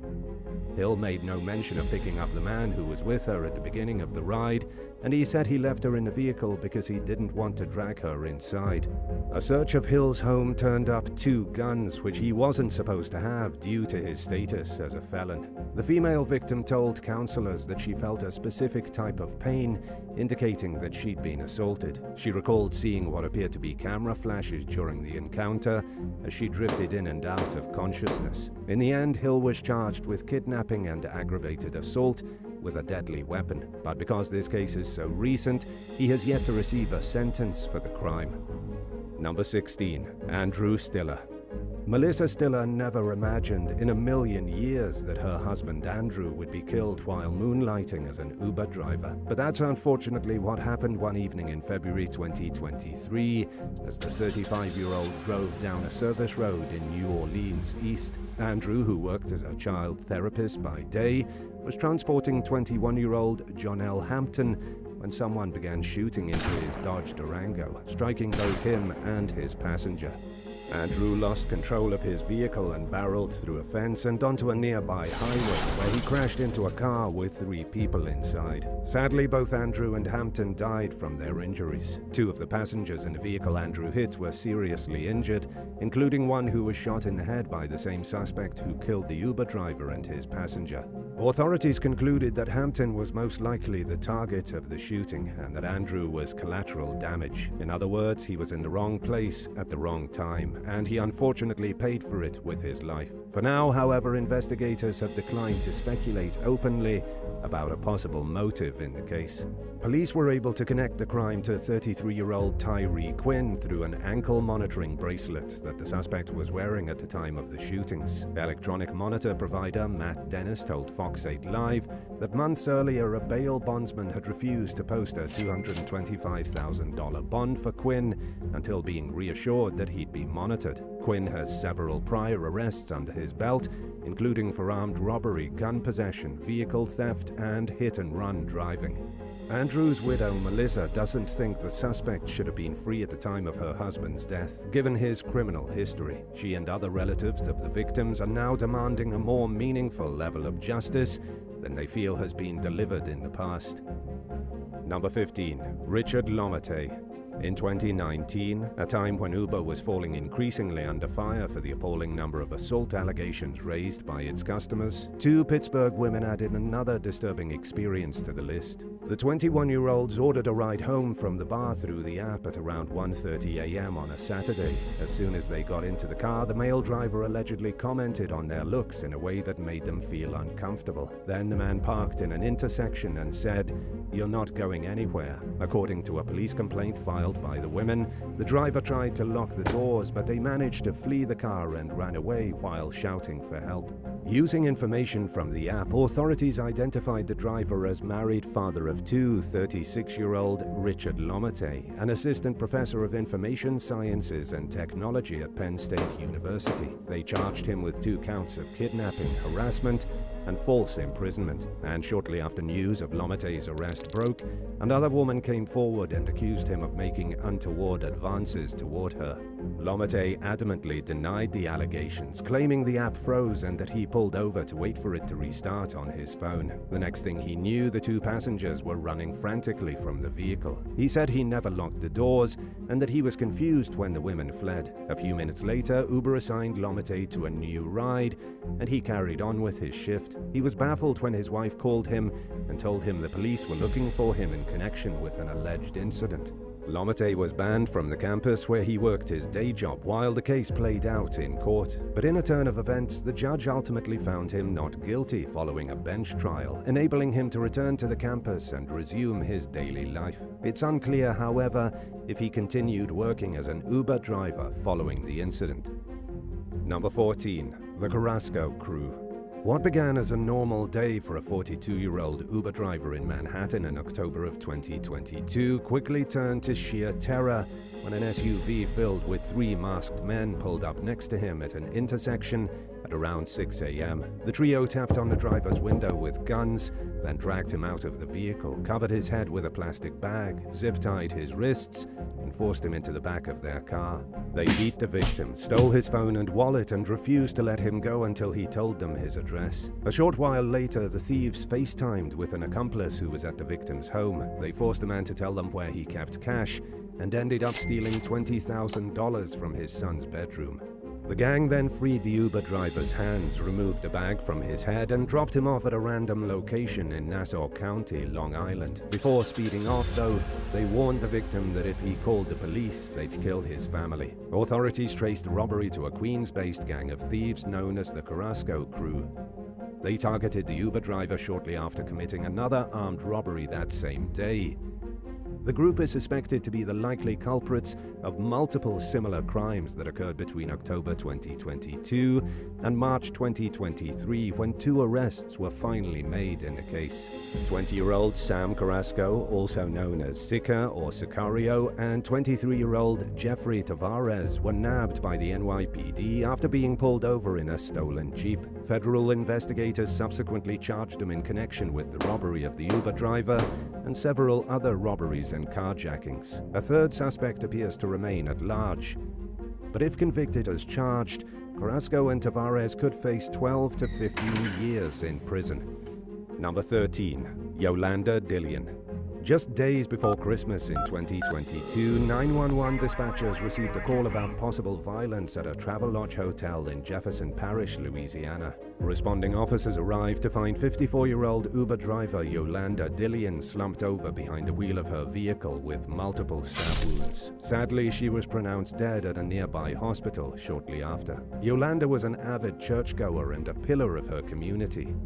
Hill made no mention of picking up the man who was with her at the beginning of the ride, and he said he left her in the vehicle because he didn't want to drag her inside. A search of Hill's home turned up 2 guns, which he wasn't supposed to have due to his status as a felon. The female victim told counselors that she felt a specific type of pain, indicating that she'd been assaulted. She recalled seeing what appeared to be camera flashes during the encounter as she drifted in and out of consciousness. In the end, Hill was charged with kidnapping and aggravated assault with a deadly weapon, but because this case is so recent, he has yet to receive a sentence for the crime. Number 16. Andrew Stiller. Melissa Stiller never imagined in a million years that her husband Andrew would be killed while moonlighting as an Uber driver. But that's unfortunately what happened one evening in February 2023 as the 35-year-old drove down a service road in New Orleans East. Andrew, who worked as a child therapist by day, was transporting 21-year-old Jonelle Hampton when someone began shooting into his Dodge Durango, striking both him and his passenger. Andrew lost control of his vehicle and barreled through a fence and onto a nearby highway, where he crashed into a car with 3 people inside. Sadly, both Andrew and Hampton died from their injuries. 2 of the passengers in the vehicle Andrew hit were seriously injured, including one who was shot in the head by the same suspect who killed the Uber driver and his passenger. Authorities concluded that Hampton was most likely the target of the shooting and that Andrew was collateral damage. In other words, he was in the wrong place at the wrong time, and he unfortunately paid for it with his life. For now, however, investigators have declined to speculate openly about a possible motive in the case. Police were able to connect the crime to 33-year-old Tyree Quinn through an ankle monitoring bracelet that the suspect was wearing at the time of the shootings. Electronic monitor provider Matt Dennis told Fox 8 Live that months earlier a bail bondsman had refused to post a $225,000 bond for Quinn until being reassured that he'd be monitored. Quinn has several prior arrests under his belt, including for armed robbery, gun possession, vehicle theft, and hit-and-run driving. Andrew's widow, Melissa, doesn't think the suspect should have been free at the time of her husband's death, given his criminal history. She and other relatives of the victims are now demanding a more meaningful level of justice than they feel has been delivered in the past. Number 15. Richard Lomate. In 2019, a time when Uber was falling increasingly under fire for the appalling number of assault allegations raised by its customers, 2 Pittsburgh women added another disturbing experience to the list. The 21-year-olds ordered a ride home from the bar through the app at around 1:30 a.m. on a Saturday. As soon as they got into the car, the male driver allegedly commented on their looks in a way that made them feel uncomfortable. Then the man parked in an intersection and said, "You're not going anywhere." According to a police complaint filed by the women, the driver tried to lock the doors, but they managed to flee the car and ran away while shouting for help. Using information from the app, authorities identified the driver as married father of 2, 36-year-old Richard Lomate, an assistant professor of information sciences and technology at Penn State University. They charged him with 2 counts of kidnapping, harassment, and false imprisonment. And shortly after news of Lomate's arrest broke, another woman came forward and accused him of making untoward advances toward her. Lomate adamantly denied the allegations, claiming the app froze and that he pulled over to wait for it to restart on his phone. The next thing he knew, the 2 passengers were running frantically from the vehicle. He said he never locked the doors and that he was confused when the women fled. A few minutes later, Uber assigned Lomate to a new ride, and he carried on with his shift. He was baffled when his wife called him and told him the police were looking for him in connection with an alleged incident. Lomate was banned from the campus where he worked his day job while the case played out in court. But in a turn of events, the judge ultimately found him not guilty following a bench trial, enabling him to return to the campus and resume his daily life. It's unclear, however, if he continued working as an Uber driver following the incident. Number 14. The Carrasco Crew. What began as a normal day for a 42-year-old Uber driver in Manhattan in October of 2022 quickly turned to sheer terror when an SUV filled with 3 masked men pulled up next to him at an intersection at around 6 a.m. The trio tapped on the driver's window with guns, then dragged him out of the vehicle, covered his head with a plastic bag, zip-tied his wrists, and forced him into the back of their car. They beat the victim, stole his phone and wallet, and refused to let him go until he told them his address. A short while later, the thieves FaceTimed with an accomplice who was at the victim's home. They forced the man to tell them where he kept cash and ended up stealing $20,000 from his son's bedroom. The gang then freed the Uber driver's hands, removed the bag from his head, and dropped him off at a random location in Nassau County, Long Island. Before speeding off, though, they warned the victim that if he called the police, they'd kill his family. Authorities traced the robbery to a Queens-based gang of thieves known as the Carrasco Crew. They targeted the Uber driver shortly after committing another armed robbery that same day. The group is suspected to be the likely culprits of multiple similar crimes that occurred between October 2022 and March 2023, when 2 arrests were finally made in the case. 20-year-old Sam Carrasco, also known as Sika or Sicario, and 23-year-old Jeffrey Tavares were nabbed by the NYPD after being pulled over in a stolen Jeep. Federal investigators subsequently charged them in connection with the robbery of the Uber driver and several other robberies and carjackings. A third suspect appears to remain at large. But if convicted as charged, Carrasco and Tavares could face 12 to 15 years in prison. Number 13. Yolanda Dillian. Just days before Christmas in 2022, 911 dispatchers received a call about possible violence at a Travelodge hotel in Jefferson Parish, Louisiana. Responding officers arrived to find 54-year-old Uber driver Yolanda Dillian slumped over behind the wheel of her vehicle with multiple stab wounds. Sadly, she was pronounced dead at a nearby hospital shortly after. Yolanda was an avid churchgoer and a pillar of her community.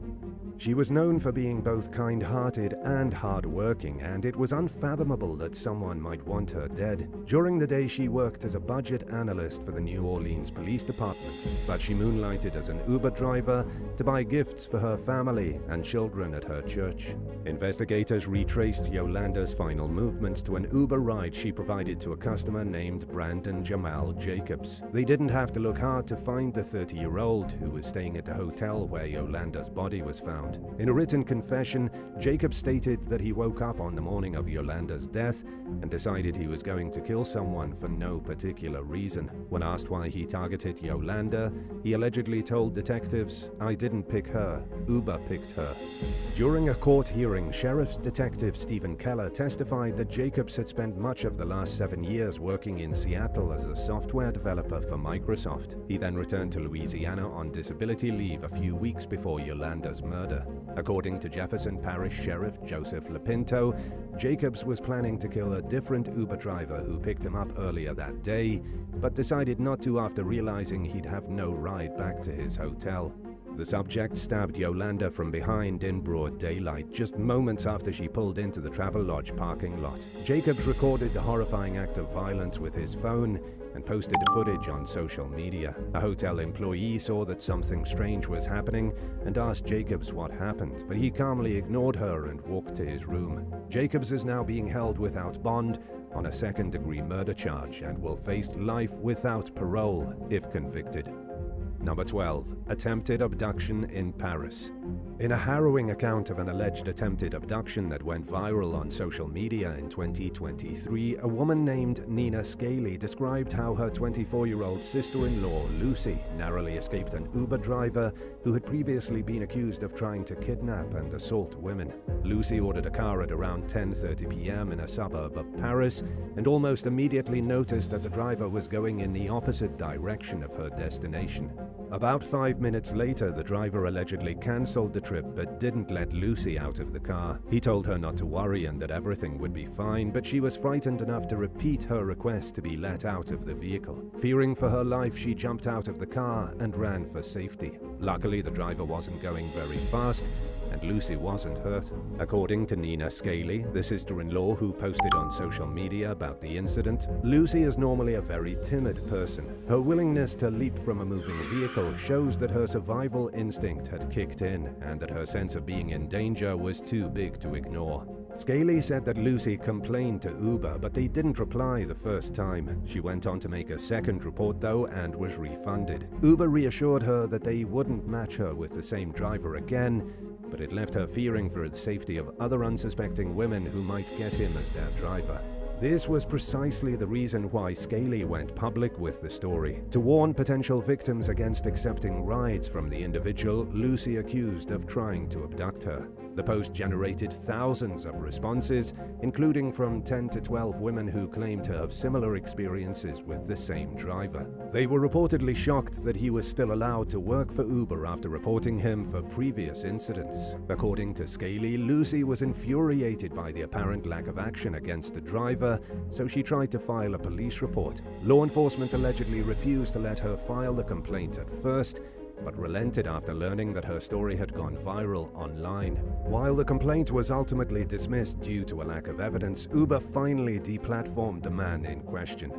She was known for being both kind-hearted and hard-working, and it was unfathomable that someone might want her dead. During the day, she worked as a budget analyst for the New Orleans Police Department, but she moonlighted as an Uber driver to buy gifts for her family and children at her church. Investigators retraced Yolanda's final movements to an Uber ride she provided to a customer named Brandon Jamal Jacobs. They didn't have to look hard to find the 30-year-old who was staying at the hotel where Yolanda's body was found. found. In a written confession, Jacob stated that he woke up on the morning of Yolanda's death and decided he was going to kill someone for no particular reason. When asked why he targeted Yolanda, he allegedly told detectives, "I didn't pick her, Uber picked her." During a court hearing, Sheriff's Detective Stephen Keller testified that Jacobs had spent much of the last 7 years working in Seattle as a software developer for Microsoft. He then returned to Louisiana on disability leave a few weeks before Yolanda's murder. According to Jefferson Parish Sheriff Joseph Lapinto, Jacobs was planning to kill a different Uber driver who picked him up earlier that day, but decided not to after realizing he'd have no ride back to his hotel. The subject stabbed Yolanda from behind in broad daylight, just moments after she pulled into the Travelodge parking lot. Jacobs recorded the horrifying act of violence with his phone and posted the footage on social media. A hotel employee saw that something strange was happening and asked Jacobs what happened, but he calmly ignored her and walked to his room. Jacobs is now being held without bond on a second-degree murder charge and will face life without parole if convicted. Number 12. Attempted abduction in Paris. In a harrowing account of an alleged attempted abduction that went viral on social media in 2023, a woman named Nina Scaly described how her 24-year-old sister-in-law, Lucy, narrowly escaped an Uber driver who had previously been accused of trying to kidnap and assault women. Lucy ordered a car at around 10:30 p.m. in a suburb of Paris and almost immediately noticed that the driver was going in the opposite direction of her destination. About 5 minutes later, the driver allegedly cancelled the trip but didn't let Lucy out of the car. He told her not to worry and that everything would be fine, but she was frightened enough to repeat her request to be let out of the vehicle. Fearing for her life, she jumped out of the car and ran for safety. Luckily, the driver wasn't going very fast, and Lucy wasn't hurt. According to Nina Scaly, the sister-in-law who posted on social media about the incident, Lucy is normally a very timid person. Her willingness to leap from a moving vehicle shows that her survival instinct had kicked in and that her sense of being in danger was too big to ignore. Scaly said that Lucy complained to Uber, but they didn't reply the first time. She went on to make a second report though and was refunded. Uber reassured her that they wouldn't match her with the same driver again, but it left her fearing for the safety of other unsuspecting women who might get him as their driver. This was precisely the reason why Scaly went public with the story, to warn potential victims against accepting rides from the individual Lucy accused of trying to abduct her. The post generated thousands of responses, including from 10 to 12 women who claimed to have similar experiences with the same driver. They were reportedly shocked that he was still allowed to work for Uber after reporting him for previous incidents. According to Scaly, Lucy was infuriated by the apparent lack of action against the driver, so she tried to file a police report. Law enforcement allegedly refused to let her file the complaint at first, but relented after learning that her story had gone viral online. While the complaint was ultimately dismissed due to a lack of evidence, Uber finally deplatformed the man in question.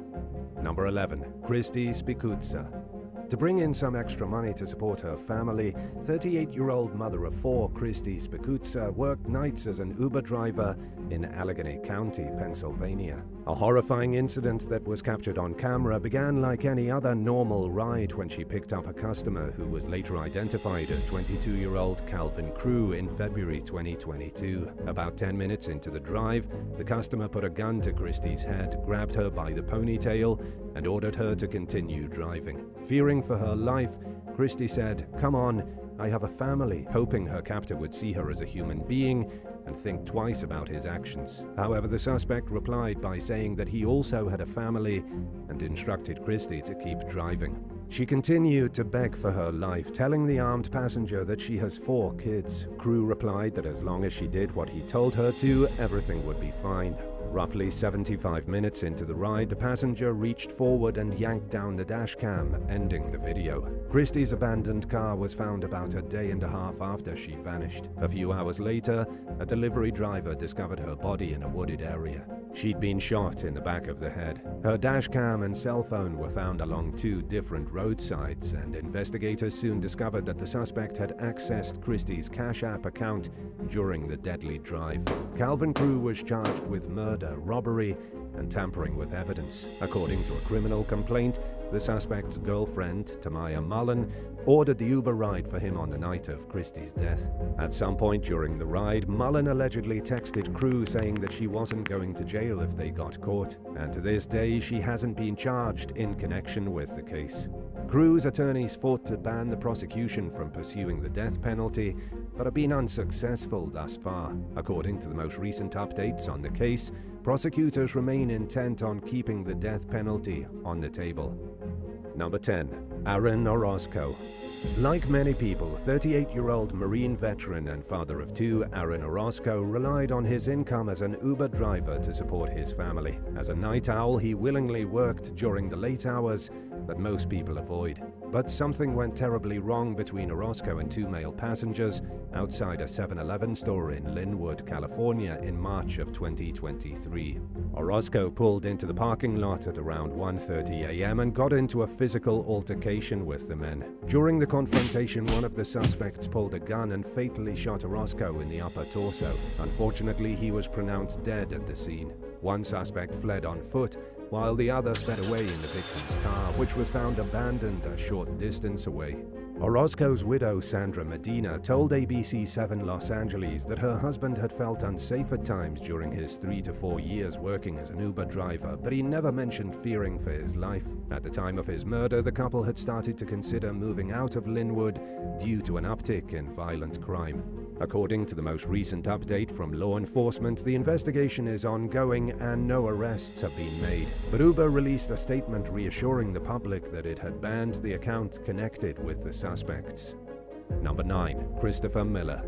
Number 11. Christy Spikutsa. To bring in some extra money to support her family, 38-year-old mother of 4 Christy Spikutsa worked nights as an Uber driver in Allegheny County, Pennsylvania. A horrifying incident that was captured on camera began like any other normal ride when she picked up a customer who was later identified as 22-year-old Calvin Crew in February 2022. About 10 minutes into the drive, the customer put a gun to Christy's head, grabbed her by the ponytail, and ordered her to continue driving. Fearing for her life, Christy said, "Come on, I have a family," hoping her captor would see her as a human being and think twice about his actions. However, the suspect replied by saying that he also had a family and instructed Christy to keep driving. She continued to beg for her life, telling the armed passenger that she has 4 kids. Crew replied that as long as she did what he told her to, everything would be fine. Roughly 75 minutes into the ride, the passenger reached forward and yanked down the dash cam, ending the video. Christy's abandoned car was found about a day and a half after she vanished. A few hours later, a delivery driver discovered her body in a wooded area. She'd been shot in the back of the head. Her dash cam and cell phone were found along 2 different roadsides, and investigators soon discovered that the suspect had accessed Christy's Cash App account during the deadly drive. Calvin Crew was charged with murder, robbery, and tampering with evidence. According to a criminal complaint, the suspect's girlfriend, Tamaya Mullen, ordered the Uber ride for him on the night of Christy's death. At some point during the ride, Mullen allegedly texted Crew saying that she wasn't going to jail if they got caught, and to this day she hasn't been charged in connection with the case. Crew's attorneys fought to ban the prosecution from pursuing the death penalty, but have been unsuccessful thus far. According to the most recent updates on the case, prosecutors remain intent on keeping the death penalty on the table. Number 10. Adrien Robinson. Like many people, 38-year-old Marine veteran and father of two, Adrien Robinson relied on his income as an Uber driver to support his family. As a night owl, he willingly worked during the late hours that most people avoid. But something went terribly wrong between Arasco and two male passengers outside a 7-Eleven store in Linwood, California in March of 2023. Arasco pulled into the parking lot at around 1:30 a.m. and got into a physical altercation with the men. During the confrontation, one of the suspects pulled a gun and fatally shot Arasco in the upper torso. Unfortunately, he was pronounced dead at the scene. One suspect fled on foot, while the other sped away in the victim's car, which was found abandoned a short distance away. Arasco's widow, Sandra Medina, told ABC7 Los Angeles that her husband had felt unsafe at times during his 3 to 4 years working as an Uber driver, but he never mentioned fearing for his life. At the time of his murder, the couple had started to consider moving out of Linwood due to an uptick in violent crime. According to the most recent update from law enforcement, the investigation is ongoing and no arrests have been made. But Uber released a statement reassuring the public that it had banned the account connected with the suspects. Number 9. Christopher Miller.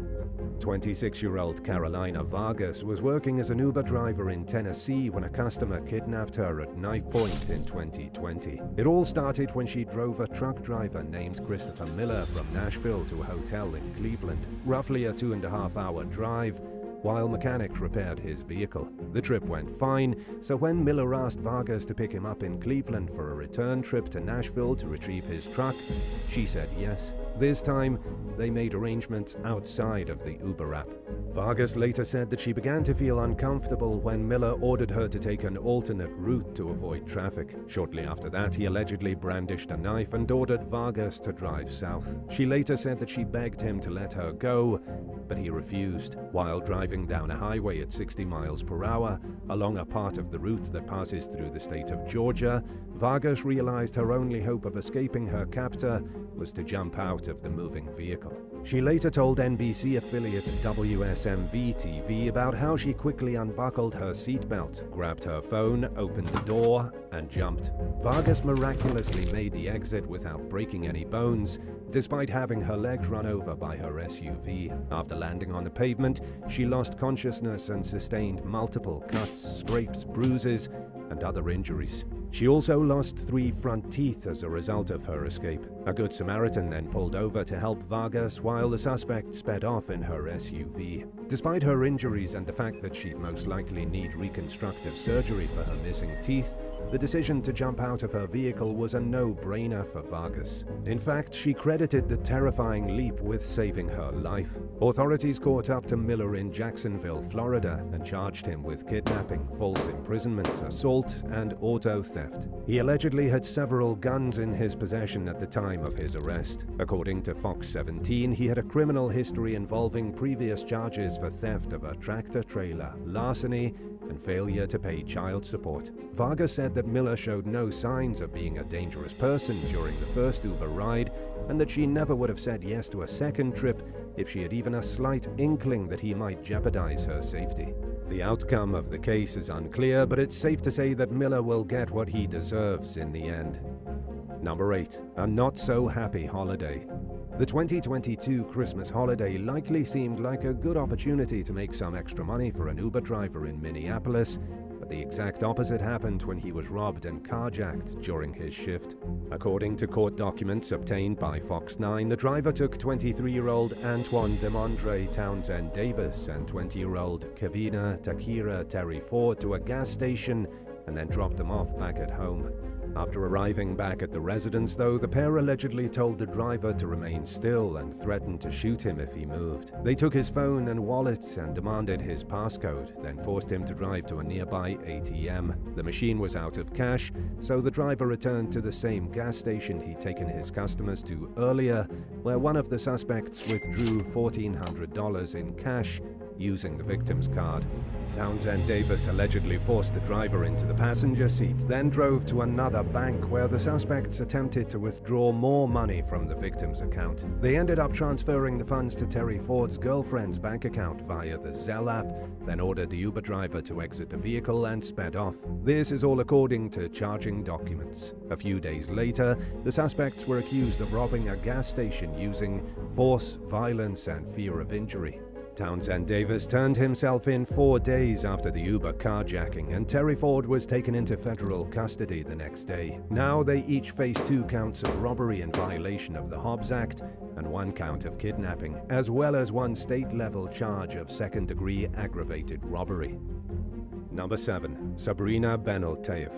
26-year-old Carolina Vargas was working as an Uber driver in Tennessee when a customer kidnapped her at knife point in 2020. It all started when she drove a truck driver named Christopher Miller from Nashville to a hotel in Cleveland, roughly a 2.5-hour drive, while mechanics repaired his vehicle. The trip went fine, so when Miller asked Vargas to pick him up in Cleveland for a return trip to Nashville to retrieve his truck, she said yes. This time, they made arrangements outside of the Uber app. Vargas later said that she began to feel uncomfortable when Miller ordered her to take an alternate route to avoid traffic. Shortly after that, he allegedly brandished a knife and ordered Vargas to drive south. She later said that she begged him to let her go, but he refused. While driving down a highway at 60 miles per hour along a part of the route that passes through the state of Georgia, Vargas realized her only hope of escaping her captor was to jump out of the moving vehicle. She later told NBC affiliate WSMV-TV about how she quickly unbuckled her seatbelt, grabbed her phone, opened the door, and jumped. Vargas miraculously made the exit without breaking any bones, despite having her legs run over by her SUV. After landing on the pavement, she lost consciousness and sustained multiple cuts, scrapes, bruises, and other injuries. She also lost 3 front teeth as a result of her escape. A Good Samaritan then pulled over to help Vargas while the suspect sped off in her SUV. Despite her injuries and the fact that she'd most likely need reconstructive surgery for her missing teeth, the decision to jump out of her vehicle was a no-brainer for Vargas. In fact, she credited the terrifying leap with saving her life. Authorities caught up to Miller in Jacksonville, Florida, and charged him with kidnapping, false imprisonment, assault, and auto theft. He allegedly had several guns in his possession at the time of his arrest. According to Fox 17, he had a criminal history involving previous charges for theft of a tractor-trailer, larceny, and failure to pay child support. Vargas said that Miller showed no signs of being a dangerous person during the first Uber ride, and that she never would have said yes to a second trip if she had even a slight inkling that he might jeopardize her safety. The outcome of the case is unclear, but it's safe to say that Miller will get what he deserves in the end. Number 8. A not-so-happy holiday. The 2022 Christmas holiday likely seemed like a good opportunity to make some extra money for an Uber driver in Minneapolis, but the exact opposite happened when he was robbed and carjacked during his shift. According to court documents obtained by Fox 9, the driver took 23-year-old Antoine Demondre Townsend Davis and 20-year-old Kavina Takira Terry Ford to a gas station and then dropped them off back at home. After arriving back at the residence, though, the pair allegedly told the driver to remain still and threatened to shoot him if he moved. They took his phone and wallet and demanded his passcode, then forced him to drive to a nearby ATM. The machine was out of cash, so the driver returned to the same gas station he'd taken his customers to earlier, where one of the suspects withdrew $1,400 in cash using the victim's card. Townsend Davis allegedly forced the driver into the passenger seat, then drove to another bank where the suspects attempted to withdraw more money from the victim's account. They ended up transferring the funds to Terry Ford's girlfriend's bank account via the Zelle app, then ordered the Uber driver to exit the vehicle and sped off. This is all according to charging documents. A few days later, the suspects were accused of robbing a gas station using force, violence, and fear of injury. Townsend Davis turned himself in 4 days after the Uber carjacking, and Terry Ford was taken into federal custody the next day. Now they each face 2 counts of robbery in violation of the Hobbs Act and 1 count of kidnapping, as well as 1 state-level charge of second-degree aggravated robbery. Number 7. Sabrina Benaltef.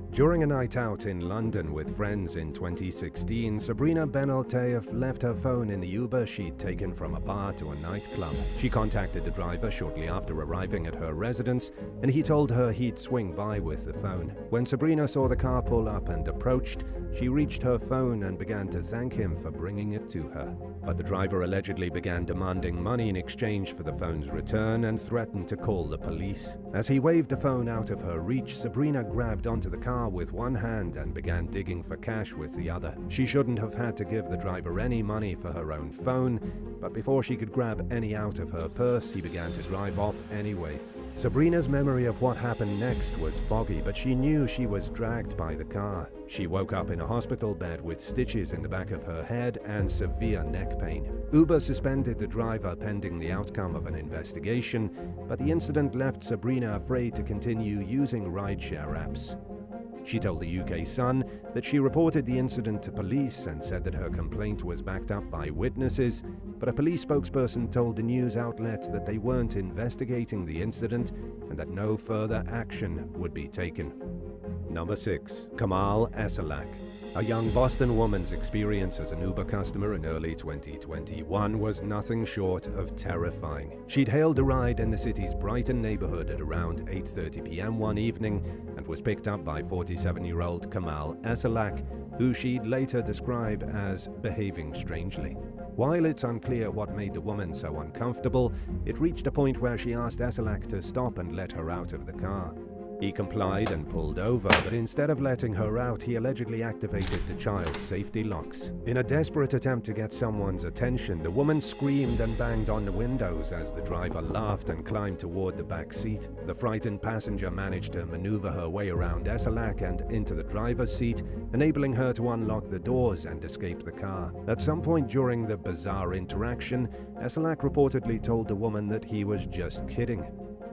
During a night out in London with friends in 2016, Sabrina Benaltef left her phone in the Uber she'd taken from a bar to a nightclub. She contacted the driver shortly after arriving at her residence, and he told her he'd swing by with the phone. When Sabrina saw the car pull up and approached, she reached her phone and began to thank him for bringing it to her. But the driver allegedly began demanding money in exchange for the phone's return and threatened to call the police. As he waved the phone out of her reach, Sabrina grabbed onto the car with one hand and began digging for cash with the other. She shouldn't have had to give the driver any money for her own phone, but before she could grab any out of her purse, he began to drive off anyway. Sabrina's memory of what happened next was foggy, but she knew she was dragged by the car. She woke up in a hospital bed with stitches in the back of her head and severe neck pain. Uber suspended the driver pending the outcome of an investigation, but the incident left Sabrina afraid to continue using rideshare apps. She told the UK Sun that she reported the incident to police and said that her complaint was backed up by witnesses, but a police spokesperson told the news outlet that they weren't investigating the incident and that no further action would be taken. Number 6. Kamalac. A young Boston woman's experience as an Uber customer in early 2021 was nothing short of terrifying. She'd hailed a ride in the city's Brighton neighborhood at around 8:30 p.m. one evening and was picked up by 47-year-old Kamalac, who she'd later describe as behaving strangely. While it's unclear what made the woman so uncomfortable, it reached a point where she asked Kamalac to stop and let her out of the car. He complied and pulled over, but instead of letting her out, he allegedly activated the child safety locks. In a desperate attempt to get someone's attention, the woman screamed and banged on the windows as the driver laughed and climbed toward the back seat. The frightened passenger managed to maneuver her way around Kamalac and into the driver's seat, enabling her to unlock the doors and escape the car. At some point during the bizarre interaction, Kamalac reportedly told the woman that he was just kidding.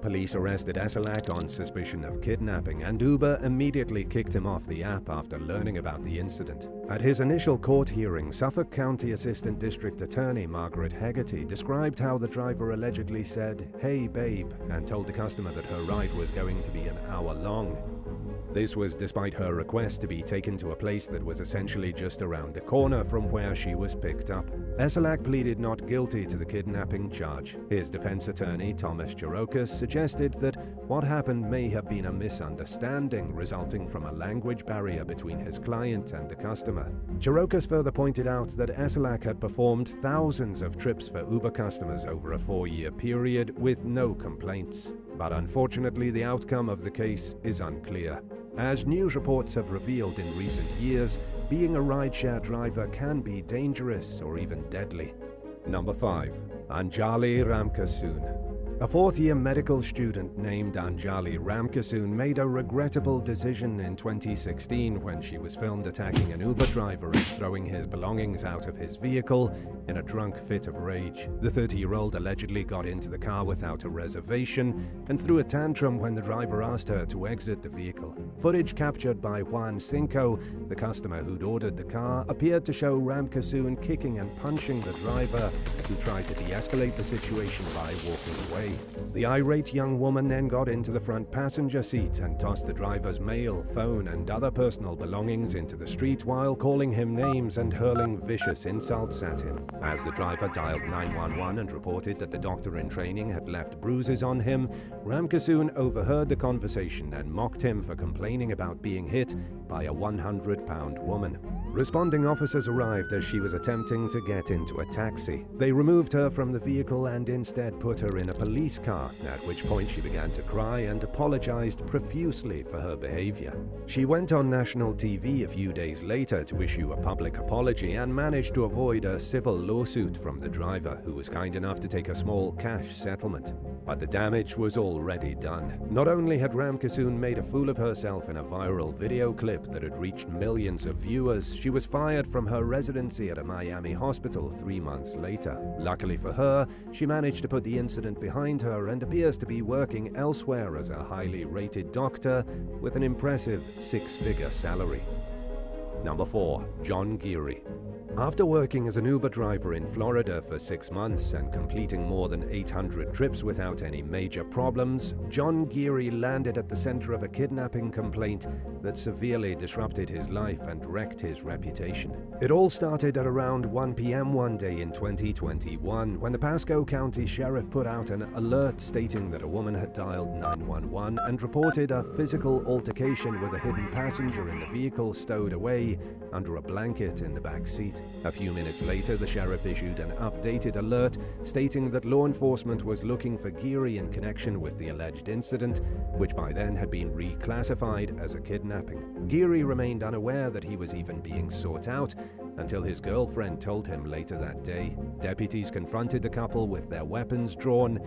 Police arrested Kamalac on suspicion of kidnapping, and Uber immediately kicked him off the app after learning about the incident. At his initial court hearing, Suffolk County Assistant District Attorney Margaret Hegarty described how the driver allegedly said, "Hey babe," and told the customer that her ride was going to be an hour long. This was despite her request to be taken to a place that was essentially just around the corner from where she was picked up. Kamalac pleaded not guilty to the kidnapping charge. His defense attorney, Thomas Cherokis, suggested that what happened may have been a misunderstanding resulting from a language barrier between his client and the customer. Cherokis further pointed out that Kamalac had performed thousands of trips for Uber customers over a 4-year period with no complaints. But unfortunately, the outcome of the case is unclear. As news reports have revealed in recent years, being a rideshare driver can be dangerous or even deadly. Number 5. Anjali Ramasoon. A 4th-year medical student named Anjali Ramasoon made a regrettable decision in 2016 when she was filmed attacking an Uber driver and throwing his belongings out of his vehicle in a drunk fit of rage. The 30-year-old allegedly got into the car without a reservation and threw a tantrum when the driver asked her to exit the vehicle. Footage captured by Juan Cinco, the customer who'd ordered the car, appeared to show Ramasoon kicking and punching the driver, who tried to de-escalate the situation by walking away. taxi. The irate young woman then got into the front passenger seat and tossed the driver's mail, phone, and other personal belongings into the street while calling him names and hurling vicious insults at him. As the driver dialed 911 and reported that the doctor in training had left bruises on him, Ramasoon overheard the conversation and mocked him for complaining about being hit by a 100-pound woman. Responding officers arrived as she was attempting to get into a taxi. They removed her from the vehicle and instead put her in a police car, at which point she began to cry and apologized profusely for her behavior. She went on national TV a few days later to issue a public apology and managed to avoid a civil lawsuit from the driver, who was kind enough to take a small cash settlement. But the damage was already done. Not only had Ramasoon made a fool of herself in a viral video clip that had reached millions of viewers, she was fired from her residency at a Miami hospital 3 months later. Luckily for her, she managed to put the incident behind her and appears to be working elsewhere as a highly rated doctor with an impressive 6-figure salary. Number 4. John Geary. After working as an Uber driver in Florida for 6 months and completing more than 800 trips without any major problems, John Geary landed at the center of a kidnapping complaint that severely disrupted his life and wrecked his reputation. It all started at around 1 p.m. one day in 2021 when the Pasco County Sheriff put out an alert stating that a woman had dialed 911 and reported a physical altercation with a hidden passenger in the vehicle stowed away under a blanket in the back seat. A few minutes later, the sheriff issued an updated alert stating that law enforcement was looking for Geary in connection with the alleged incident, which by then had been reclassified as a kidnapping. Geary remained unaware that he was even being sought out until his girlfriend told him later that day. Deputies confronted the couple with their weapons drawn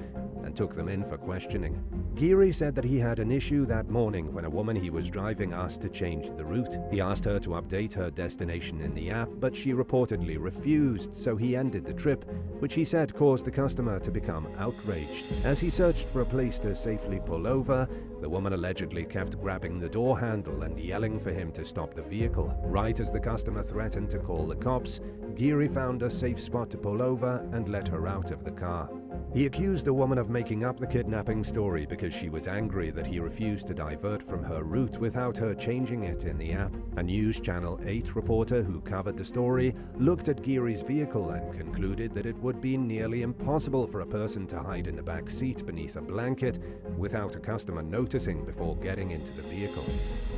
and took them in for questioning. Geary said that he had an issue that morning when a woman he was driving asked to change the route. He asked her to update her destination in the app, but she reportedly refused, so he ended the trip, which he said caused the customer to become outraged. As he searched for a place to safely pull over, the woman allegedly kept grabbing the door handle and yelling for him to stop the vehicle. Right as the customer threatened to call the cops, Geary found a safe spot to pull over and let her out of the car. He accused the woman of making up the kidnapping story because she was angry that he refused to divert from her route without her changing it in the app. A News Channel 8 reporter who covered the story looked at Geary's vehicle and concluded that it would be nearly impossible for a person to hide in the back seat beneath a blanket without a customer noticing before getting into the vehicle.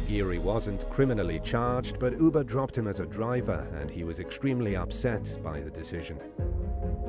Geary wasn't criminally charged, but Uber dropped him as a driver, and he was extremely upset by the decision.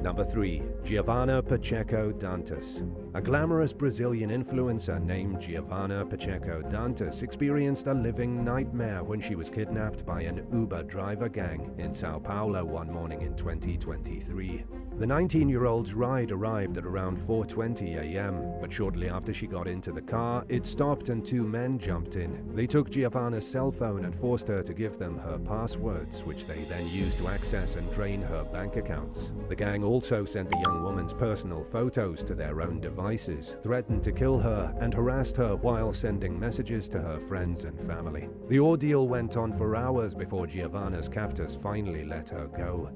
Number 3. Giovanna Pacheco Dantas. A glamorous Brazilian influencer named Giovanna Pacheco Dantas experienced a living nightmare when she was kidnapped by an Uber driver gang in Sao Paulo one morning in 2023. The 19-year-old's ride arrived at around 4:20 a.m., but shortly after she got into the car, it stopped and 2 men jumped in. They took Giovanna's cell phone and forced her to give them her passwords, which they then used to access and drain her bank accounts. The gang also sent the young woman's personal photos to their own devices, threatened to kill her, and harassed her while sending messages to her friends and family. The ordeal went on for hours before Giovanna's captors finally let her go.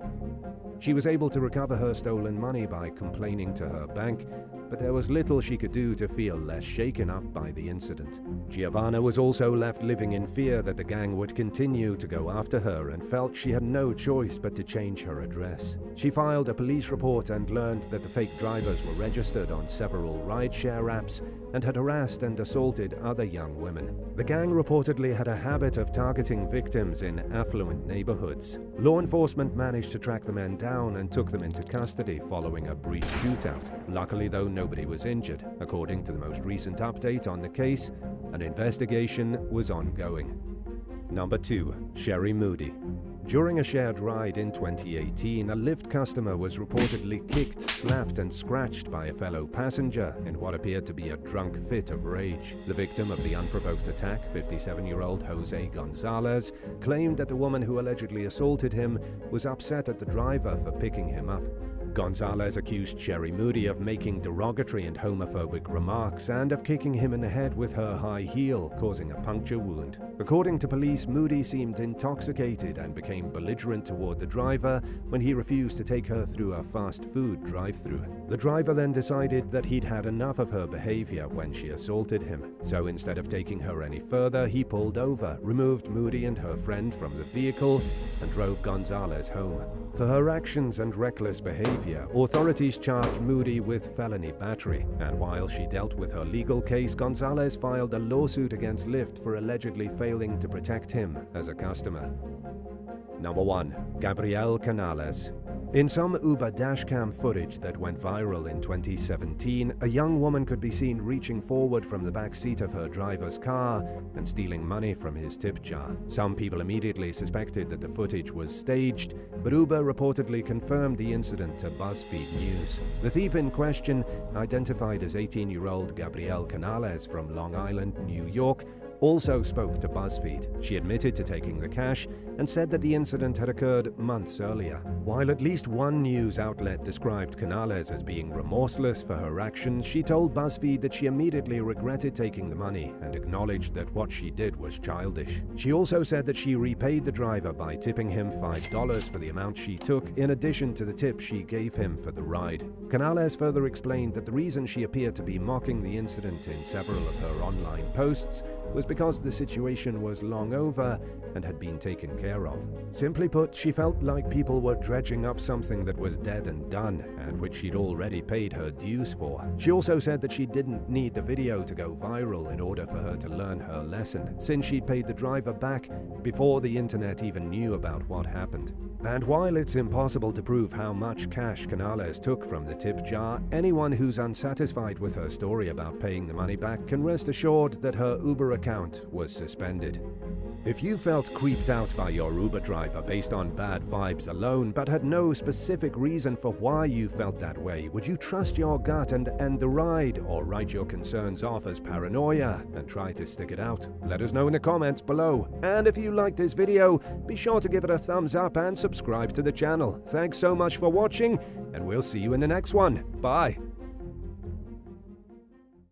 She was able to recover her stolen money by complaining to her bank, but there was little she could do to feel less shaken up by the incident. Giovanna was also left living in fear that the gang would continue to go after her and felt she had no choice but to change her address. She filed a police report and learned that the fake drivers were registered on several rideshare apps and had harassed and assaulted other young women. The gang reportedly had a habit of targeting victims in affluent neighborhoods. Law enforcement managed to track the men down and took them into custody following a brief shootout. Luckily, though, nobody was injured. According to the most recent update on the case, an investigation was ongoing. Number 2. Sherry Moody. During a shared ride in 2018, a Lyft customer was reportedly kicked, slapped, and scratched by a fellow passenger in what appeared to be a drunk fit of rage. The victim of the unprovoked attack, 57-year-old Jose Gonzalez, claimed that the woman who allegedly assaulted him was upset at the driver for picking him up. Gonzalez accused Sherry Moody of making derogatory and homophobic remarks and of kicking him in the head with her high heel, causing a puncture wound. According to police, Moody seemed intoxicated and became belligerent toward the driver when he refused to take her through a fast food drive-thru. The driver then decided that he'd had enough of her behavior when she assaulted him. So instead of taking her any further, he pulled over, removed Moody and her friend from the vehicle, and drove Gonzalez home. For her actions and reckless behavior, authorities charged Moody with felony battery, and while she dealt with her legal case, Gonzalez filed a lawsuit against Lyft for allegedly failing to protect him as a customer. Number 1. Gabrielle Canales. In some Uber dashcam footage that went viral in 2017, a young woman could be seen reaching forward from the back seat of her driver's car and stealing money from his tip jar. Some people immediately suspected that the footage was staged, but Uber reportedly confirmed the incident to BuzzFeed News. The thief in question, identified as 18-year-old Gabrielle Canales from Long Island, New York, also spoke to BuzzFeed. She admitted to taking the cash and said that the incident had occurred months earlier. While at least one news outlet described Canales as being remorseless for her actions, she told BuzzFeed that she immediately regretted taking the money and acknowledged that what she did was childish. She also said that she repaid the driver by tipping him $5 for the amount she took, in addition to the tip she gave him for the ride. Canales further explained that the reason she appeared to be mocking the incident in several of her online posts was because the situation was long over and had been taken care of. Simply put, she felt like people were dredging up something that was dead and done, and which she'd already paid her dues for. She also said that she didn't need the video to go viral in order for her to learn her lesson, since she'd paid the driver back before the internet even knew about what happened. And while it's impossible to prove how much cash Canales took from the tip jar, anyone who's unsatisfied with her story about paying the money back can rest assured that her Uber account was suspended. If you felt creeped out by your Uber driver based on bad vibes alone, but had no specific reason for why you felt that way, would you trust your gut and end the ride, or write your concerns off as paranoia and try to stick it out? Let us know in the comments below. And if you liked this video, be sure to give it a thumbs up and subscribe to the channel. Thanks so much for watching, and we'll see you in the next one. Bye!